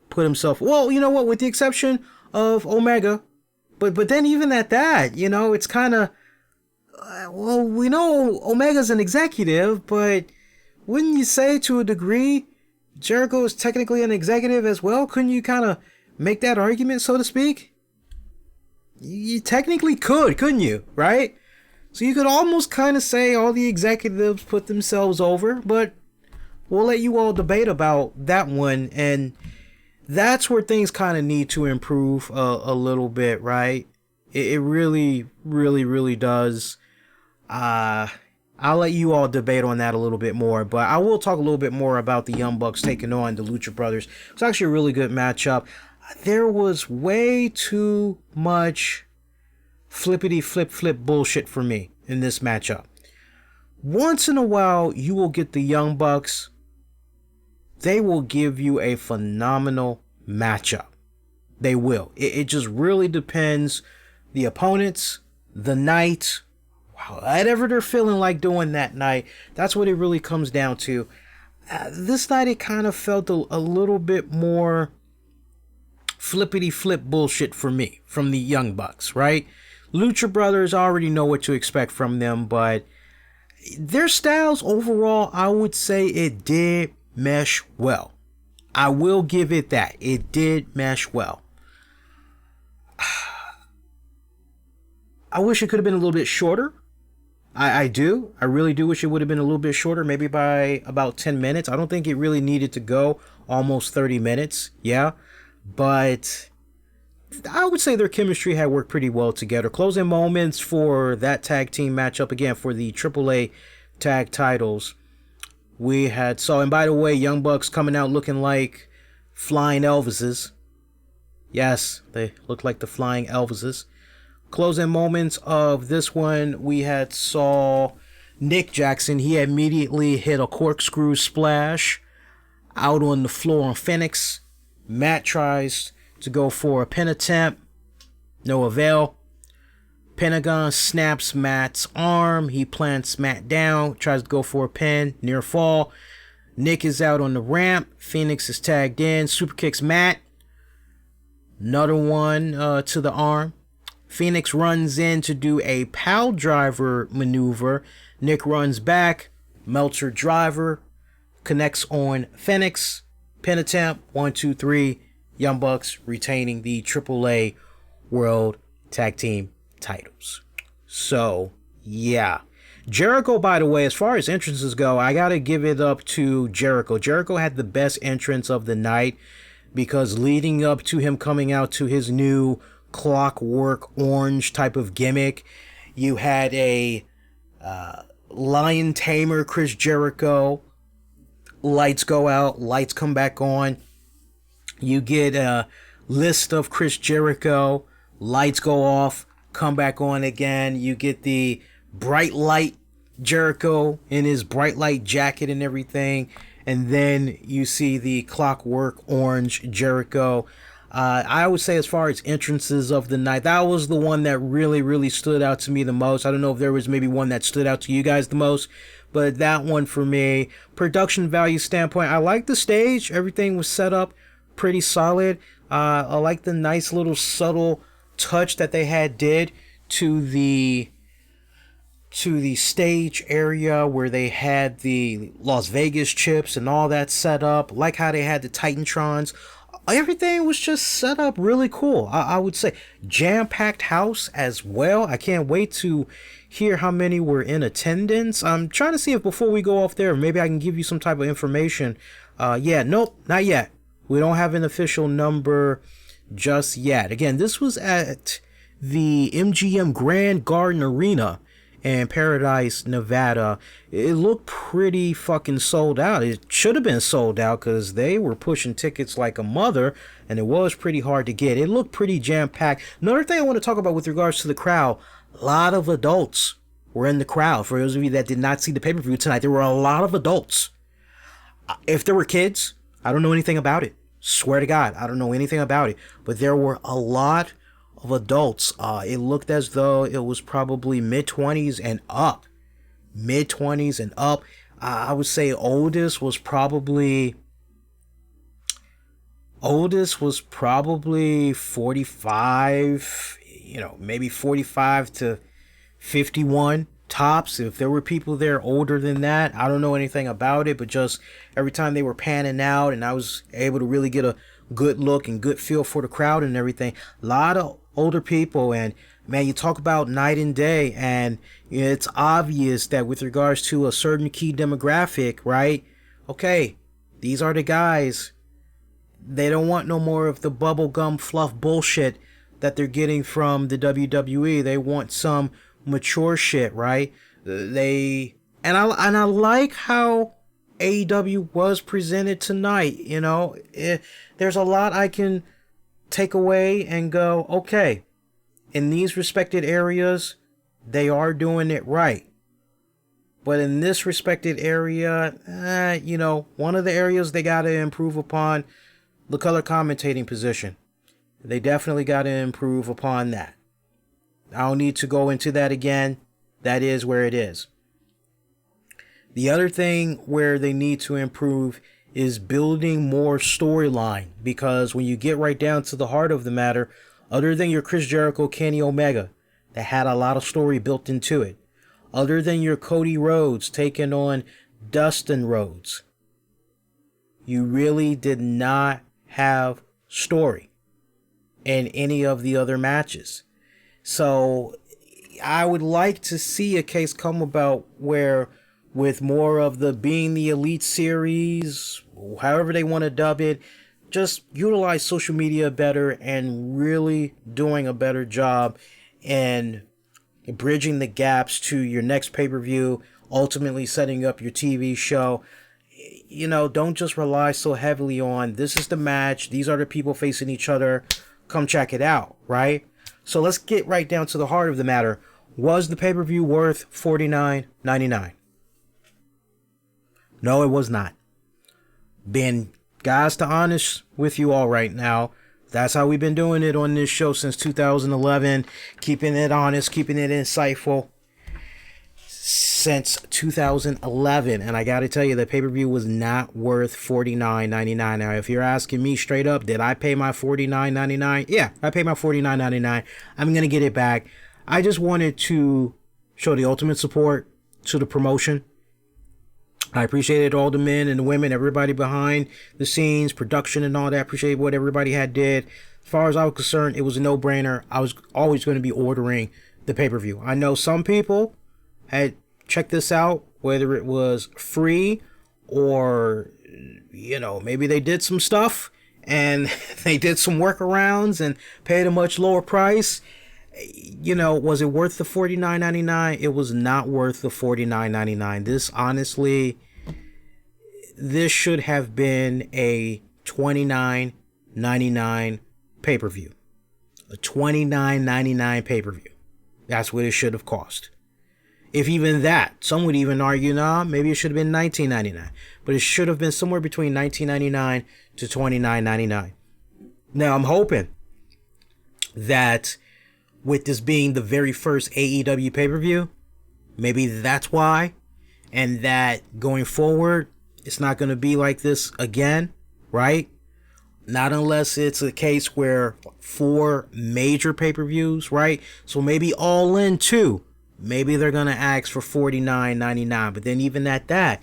put himself... Well, you know what? With the exception of Omega. But then even at that, you know, it's kind of... well, we know Omega's an executive, but wouldn't you say to a degree Jericho is technically an executive as well? Couldn't you kind of make that argument, so to speak? You technically could, couldn't you? Right? So you could almost kind of say all the executives put themselves over, but we'll let you all debate about that one. And that's where things kind of need to improve a little bit, right? It really, really, really does. I'll let you all debate on that a little bit more, but I will talk a little bit more about the Young Bucks taking on the Lucha Brothers. It's actually a really good matchup. There was way too much flippity flip bullshit for me in this matchup. Once in a while, you will get the Young Bucks. They will give you a phenomenal matchup. They will. It just really depends the opponents, the night, whatever they're feeling like doing that night. That's what it really comes down to. This night, it kind of felt a little bit more flippity flip bullshit for me from the Young Bucks, right? Lucha Brothers, I already know what to expect from them, but their styles overall, I would say it did mesh well. I will give it that. It did mesh well. I wish it could have been a little bit shorter. I do. I really do wish it would have been a little bit shorter, maybe by about 10 minutes. I don't think it really needed to go almost 30 minutes. Yeah. But I would say their chemistry had worked pretty well together. Closing moments for that tag team matchup, again, for the AAA tag titles. We had, and by the way, Young Bucks coming out looking like flying Elvises. Yes, they look like the flying Elvises. Closing moments of this one, we had saw Nick Jackson. He immediately hit a corkscrew splash out on the floor on Phoenix. Matt tries to go for a pin attempt. No avail. Pentagon snaps Matt's arm. He plants Matt down. Tries to go for a pin. Near fall. Nick is out on the ramp. Phoenix is tagged in. Super kicks Matt. Another one to the arm. Phoenix runs in to do a pile driver maneuver. Nick runs back. Meltzer driver. Connects on Phoenix. Pin attempt. 1, 2, 3. Young Bucks retaining the AAA World Tag Team titles. So, yeah. Jericho, by the way, as far as entrances go, I gotta give it up to Jericho. Jericho had the best entrance of the night because leading up to him coming out to his new Clockwork Orange type of gimmick, you had a lion tamer, Chris Jericho. Lights go out, lights come back on. You get a list of Chris Jericho, lights go off, come back on again. You get the bright light Jericho in his bright light jacket and everything. And then you see the Clockwork Orange Jericho. I would say as far as entrances of the night, that was the one that really, really stood out to me the most. I don't know if there was maybe one that stood out to you guys the most, but that one for me. Production value standpoint, I like the stage. Everything was set up pretty solid. I like the nice little subtle touch that they did to the stage area where they had the Las Vegas chips and all that set up. Like how they had the Titantrons. Everything was just set up really cool. I would say jam-packed house as well. I can't wait to hear how many were in attendance. I'm trying to see if before we go off there, maybe I can give you some type of information. Nope, not yet. We don't have an official number just yet. Again, this was at the MGM Grand Garden Arena in Paradise, Nevada. It looked pretty fucking sold out. It should have been sold out because they were pushing tickets like a mother, and it was pretty hard to get. It looked pretty jam-packed. Another thing I want to talk about with regards to the crowd, a lot of adults were in the crowd. For those of you that did not see the pay-per-view tonight, there were a lot of adults. If there were kids, I don't know anything about it. Swear to God, I don't know anything about it. But there were a lot of adults. It looked as though it was probably mid-20s and up. Mid-20s and up. I would say oldest was probably 45, maybe 45 to 51 tops. If there were people there older than that, I don't know anything about it, but just every time they were panning out and I was able to really get a good look and good feel for the crowd and everything, a lot of older people. And man, you talk about night and day, and it's obvious that with regards to a certain key demographic, right? Okay, these are the guys. They don't want no more of the bubblegum fluff bullshit that they're getting from the WWE. They want some mature shit, right? And I like how AEW was presented tonight. There's a lot I can take away and go, okay, in these respected areas, they are doing it right. But in this respected area, one of the areas they got to improve upon, the color commentating position. They definitely got to improve upon that. I don't need to go into that again. That is where it is. The other thing where they need to improve is building more storyline, because when you get right down to the heart of the matter, other than your Chris Jericho, Kenny Omega, that had a lot of story built into it, other than your Cody Rhodes taking on Dustin Rhodes, you really did not have story in any of the other matches. So I would like to see a case come about where, with more of the Being the Elite series, however they want to dub it, just utilize social media better and really doing a better job and bridging the gaps to your next pay-per-view, ultimately setting up your TV show. Don't just rely so heavily on, this is the match, these are the people facing each other, come check it out, right? So let's get right down to the heart of the matter. Was the pay-per-view worth $49.99? No, it was not. Being guys to honest with you all right now, that's how we've been doing it on this show since 2011. Keeping it honest, keeping it insightful since 2011. And I got to tell you, the pay-per-view was not worth $49.99. Now, if you're asking me straight up, did I pay my $49.99? Yeah, I paid my $49.99. I'm going to get it back. I just wanted to show the ultimate support to the promotion. I appreciated all the men and the women, everybody behind the scenes, production and all that. Appreciate what everybody had did. As far as I was concerned, it was a no-brainer. I was always going to be ordering the pay-per-view. I know some people had checked this out, whether it was free or, maybe they did some stuff and they did some workarounds and paid a much lower price. Was it worth the $49.99? It was not worth the $49.99. This should have been a $29.99 pay-per-view. A $29.99 pay-per-view. That's what it should have cost. If even that, some would even argue, maybe it should have been $19.99. But it should have been somewhere between $19.99 to $29.99. Now, I'm hoping that with this being the very first AEW pay-per-view, maybe that's why, and that going forward, it's not going to be like this again, right? Not unless it's a case where 4 major pay-per-views, right? So maybe All In too. Maybe they're going to ask for $49.99, but then even at that,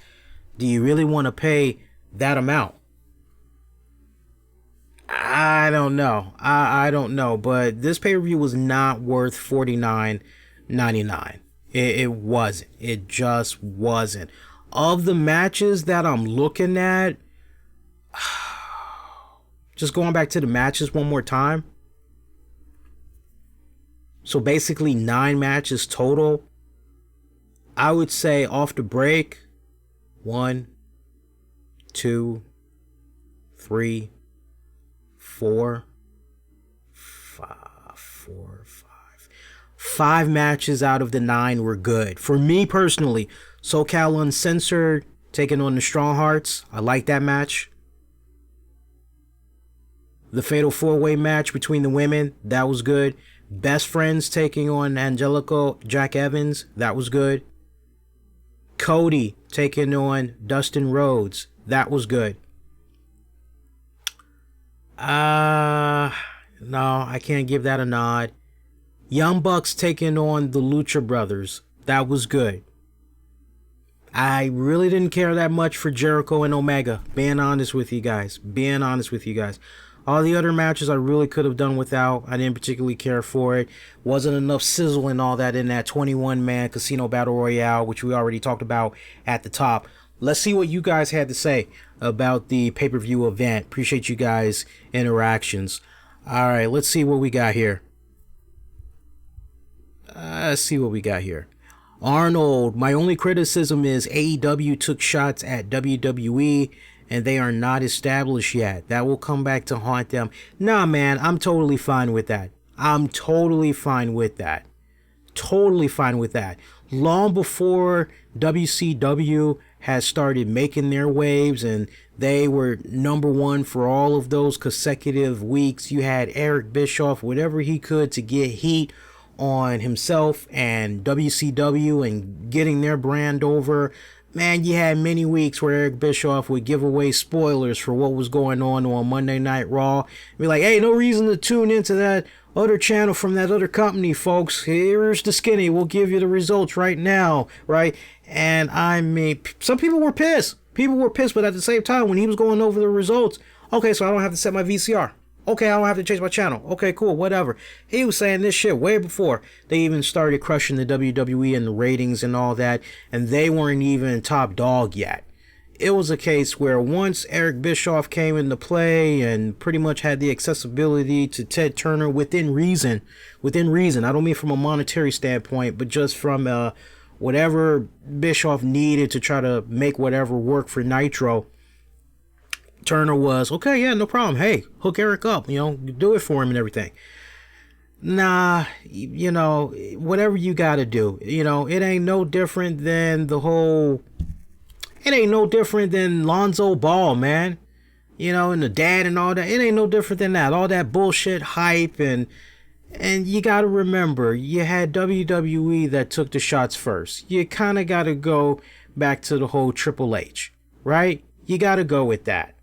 do you really want to pay that amount? I don't know. I don't know. But this pay-per-view was not worth $49.99. It wasn't. It just wasn't. Of the matches that I'm looking at, just going back to the matches one more time. So basically 9 matches total. I would say off the break, 1, 2, 3, 4, 5 matches out of the 9 were good. For me personally, SoCal Uncensored taking on the Strong Hearts. I like that match. The Fatal 4-Way match between the women, that was good. Best Friends taking on Angelico Jack Evans, that was good. Cody taking on Dustin Rhodes, that was good. No, I can't give that a nod. Young Bucks taking on the Lucha Brothers. That was good. I really didn't care that much for Jericho and Omega. Being honest with you guys. All the other matches I really could have done without. I didn't particularly care for it. Wasn't enough sizzle and all that in that 21-man Casino Battle Royale, which we already talked about at the top. Let's see what you guys had to say about the pay-per-view event. Appreciate you guys' interactions. All right, let's see what we got here. Arnold, my only criticism is AEW took shots at WWE and they are not established yet. That will come back to haunt them. Nah, man, I'm totally fine with that. Long before WCW has started making their waves and they were number one for all of those consecutive weeks, you had Eric Bischoff, whatever he could to get heat on himself and WCW and getting their brand over. Man, you had many weeks where Eric Bischoff would give away spoilers for what was going on Monday Night Raw. Be like, hey, no reason to tune into that other channel from that other company, folks. Here's the skinny. We'll give you the results right now, right? And I mean, some people were pissed. But at the same time, when he was going over the results, okay, so I don't have to set my VCR. Okay, I don't have to change my channel. Okay, cool, whatever. He was saying this shit way before they even started crushing the WWE and the ratings and all that, and they weren't even top dog yet. It was a case where once Eric Bischoff came into play and pretty much had the accessibility to Ted Turner within reason, I don't mean from a monetary standpoint, but just from whatever Bischoff needed to try to make whatever work for Nitro, Turner was, okay, yeah, no problem. Hey, hook Eric up, do it for him and everything. Nah, whatever you gotta do, it ain't no different than Lonzo Ball, man. And the dad and all that. It ain't no different than that. All that bullshit hype and you gotta remember, you had WWE that took the shots first. You kinda gotta go back to the whole Triple H, right? You gotta go with that.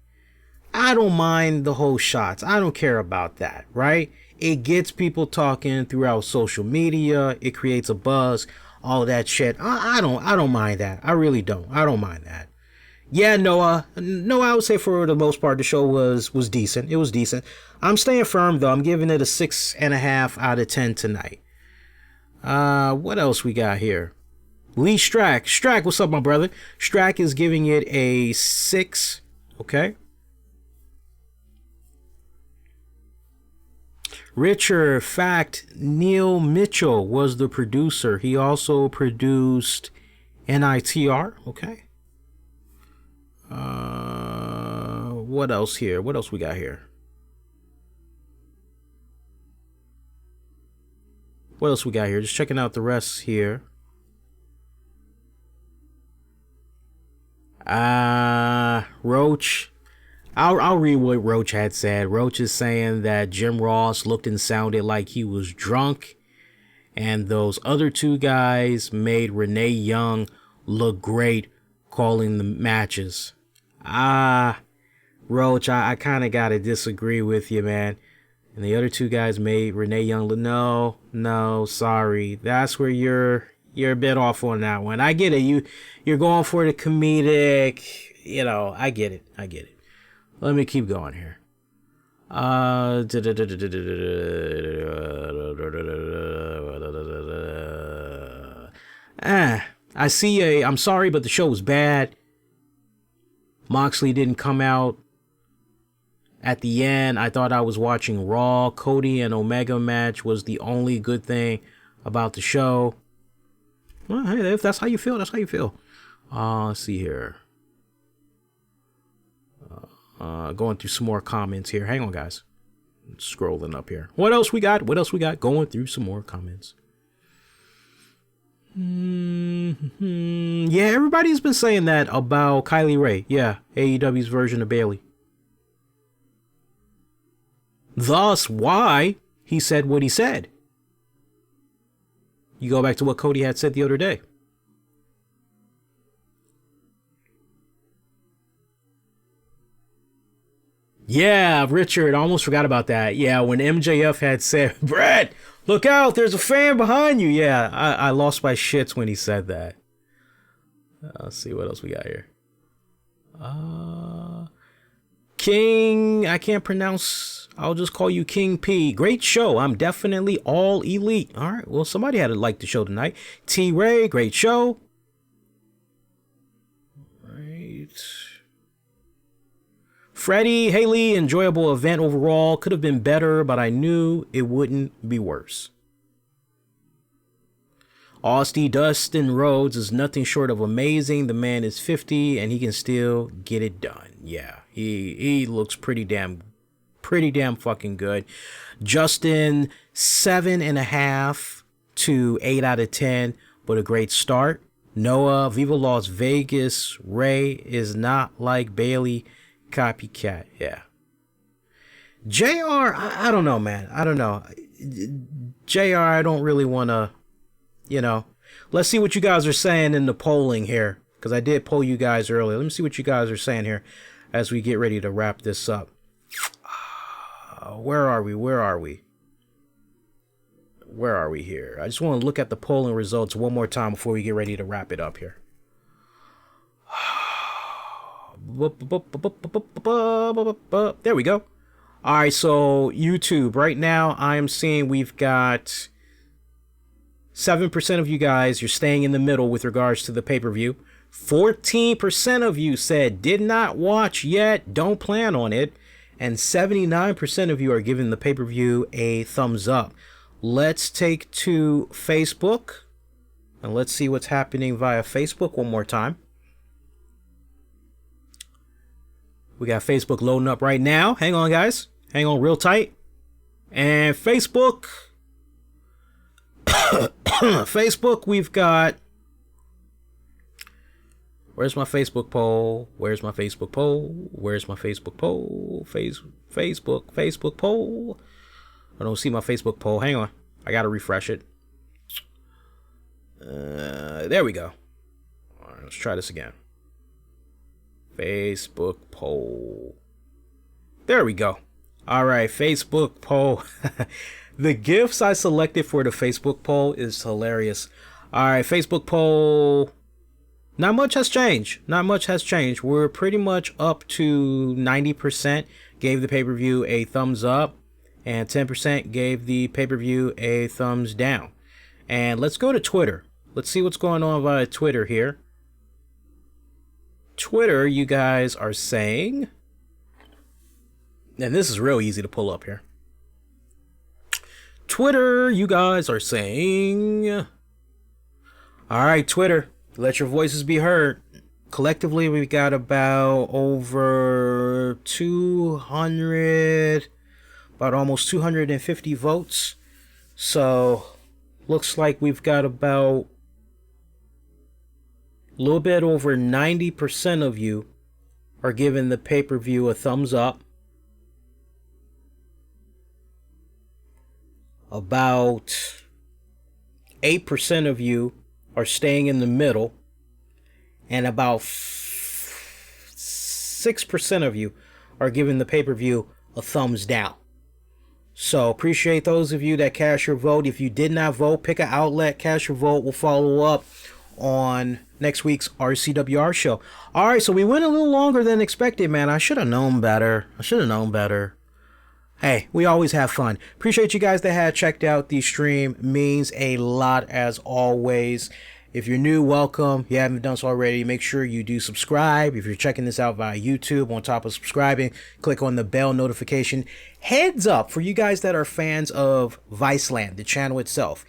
I don't mind the whole shots. I don't care about that, right? It gets people talking throughout social media. It creates a buzz, all that shit. I don't mind that. I really don't. I don't mind that. Yeah, Noah, I would say for the most part, the show was decent. It was decent. I'm staying firm, though. I'm giving it a 6.5 out of 10 tonight. What else we got here? Lee Strack. Strack, what's up, my brother? Strack is giving it a 6. Okay. Richer fact, Neil Mitchell was the producer. He also produced NITR. Okay. What else here? What else we got here? Just checking out the rest here. Roach. I'll read what Roach had said. Roach is saying that Jim Ross looked and sounded like he was drunk, and those other two guys made Renee Young look great calling the matches. Roach, I kind of got to disagree with you, man. And the other two guys made Renee Young look, no, sorry. That's where you're a bit off on that one. I get it. You're going for the comedic, I get it. Let me keep going here. I see I'm sorry, but the show was bad. Moxley didn't come out at the end. I thought I was watching Raw. Cody and Omega match was the only good thing about the show. Well, hey, if that's how you feel, that's how you feel. Let's see here. Going through some more comments here. Hang on, guys. I'm scrolling up here. What else we got? Going through some more comments. Yeah, everybody's been saying that about Kylie Ray. Yeah, AEW's version of Bayley. Thus, why he said what he said. You go back to what Cody had said the other day. Yeah, Richard, I almost forgot about that. Yeah, when MJF had said, Brett, Look out, there's a fan behind you. Yeah, I lost my shits when he said that. Let's see what else we got here. King, I can't pronounce. I'll just call you King P. Great show. I'm definitely all elite. All right, well, somebody had to like the show tonight. T Ray, great show. Right. Freddie, Haley, enjoyable event overall. Could have been better, but I knew it wouldn't be worse. Austin Dustin Rhodes is nothing short of amazing. The man is 50 and he can still get it done. Yeah, he looks pretty damn fucking good. Justin, 7.5 to 8 out of 10, but a great start. Noah, Viva Las Vegas. Ray is not like Bailey. Copycat. Yeah. JR, I don't know, man. I don't know. JR, I don't really want to, let's see what you guys are saying in the polling here, because I did poll you guys earlier. Let me see what you guys are saying here as we get ready to wrap this up. Where are we here? I just want to look at the polling results one more time before we get ready to wrap it up here. There we go. All right, so YouTube right now, I am seeing we've got 7% of you guys, you're staying in the middle with regards to the pay-per-view. 14% of you said did not watch yet, don't plan on it. And 79% of you are giving the pay-per-view a thumbs up. Let's take to Facebook and let's see what's happening via Facebook one more time. We got Facebook loading up right now. Hang on, guys. Hang on real tight. And Facebook. Facebook, we've got. Where's my Facebook poll? Where's my Facebook poll? Where's my Facebook poll? Facebook poll. I don't see my Facebook poll. Hang on. I got to refresh it. There we go. All right, let's try this again. Facebook poll. There we go. All right, Facebook poll. The GIFs I selected for the Facebook poll is hilarious. All right, Facebook poll. Not much has changed. We're pretty much up to 90% gave the pay-per-view a thumbs up and 10% gave the pay-per-view a thumbs down. And let's go to Twitter. Let's see what's going on via Twitter here. Twitter, you guys are saying, and this is real easy to pull up here. Twitter, you guys are saying, all right, Twitter, let your voices be heard. Collectively, we've got about over 200, about almost 250 votes. So, looks like we've got about a little bit over 90% of you are giving the pay-per-view a thumbs up. About 8% of you are staying in the middle. And about 6% of you are giving the pay-per-view a thumbs down. So appreciate those of you that cast your vote. If you did not vote, pick an outlet, cast your vote. We'll follow up on next week's RCWR show. All right, so we went a little longer than expected, man. I should have known better. Hey, we always have fun. Appreciate you guys that had checked out the stream. Means a lot as always. If you're new, welcome. If you haven't done so already, make sure you do subscribe. If you're checking this out via YouTube, on top of subscribing, click on the bell notification. Heads up for you guys that are fans of Viceland, the channel itself.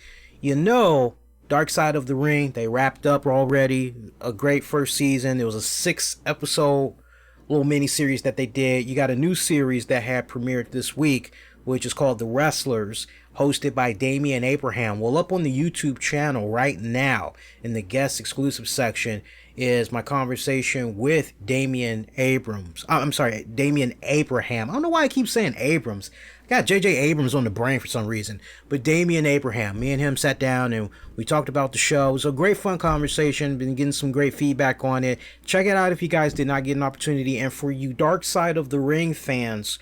Dark Side of the Ring, they wrapped up already. A great first season. It was a 6-episode little mini series that they did. You got a new series that had premiered this week, which is called The Wrestlers, hosted by Damian Abraham. Well, up on the YouTube channel right now in the guest exclusive section is my conversation with Damian Abraham. I don't know why I keep saying Abrams. I got J.J. Abrams on the brain for some reason. But Damian Abraham, me and him sat down and we talked about the show. It was a great fun conversation. Been getting some great feedback on it. Check it out if you guys did not get an opportunity. And for you Dark Side of the Ring fans,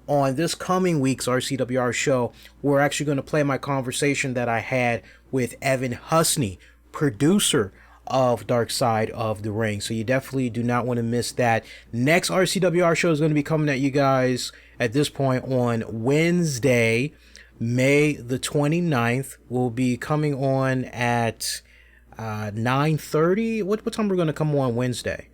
on this coming week's RCWR show, we're actually going to play my conversation that I had with Evan Husney, producer of Dark Side of the Ring. So you definitely do not want to miss that. Next RCWR show is going to be coming at you guys at this point on Wednesday, May the 29th. We'll be coming on at 9:30. What time we're going to come on Wednesday?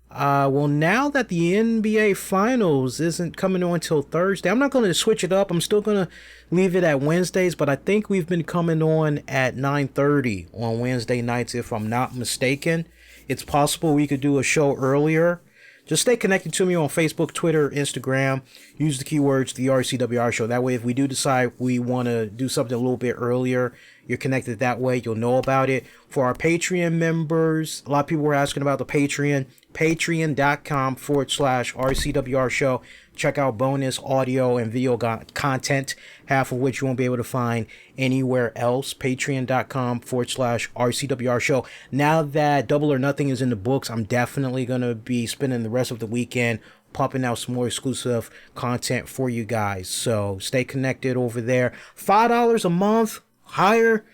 Well, now that the NBA Finals isn't coming on until Thursday, I'm not going to switch it up. I'm still going to leave it at Wednesdays, but I think we've been coming on at 9:30 on Wednesday nights, if I'm not mistaken. It's possible we could do a show earlier. Just stay connected to me on Facebook, Twitter, Instagram. Use the keywords, the RCWR show. That way, if we do decide we want to do something a little bit earlier, you're connected that way. You'll know about it. For our Patreon members, a lot of people were asking about the Patreon. Patreon.com/RCWR show. Check out bonus audio and video content, half of which you won't be able to find anywhere else. Patreon.com/RCWR show. Now that Double or Nothing is in the books, I'm definitely going to be spending the rest of the weekend pumping out some more exclusive content for you guys. So stay connected over there. $5 a month, higher.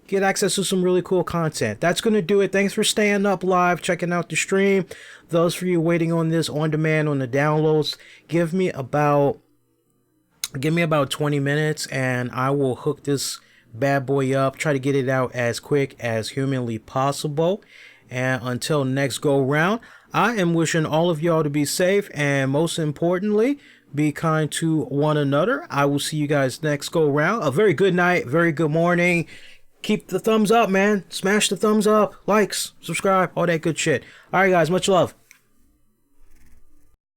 Get access to some really cool content. That's going to do it. Thanks for staying up live, checking out the stream. Those for you waiting on this on demand on the downloads, give me about 20 minutes and I will hook this bad boy up. Try to get it out as quick as humanly possible. And until next go round, I am wishing all of y'all to be safe and most importantly, be kind to one another. I will see you guys next go round. A very good night, very good morning. Keep the thumbs up, man. Smash the thumbs up, likes, subscribe, all that good shit. All right, guys, much love.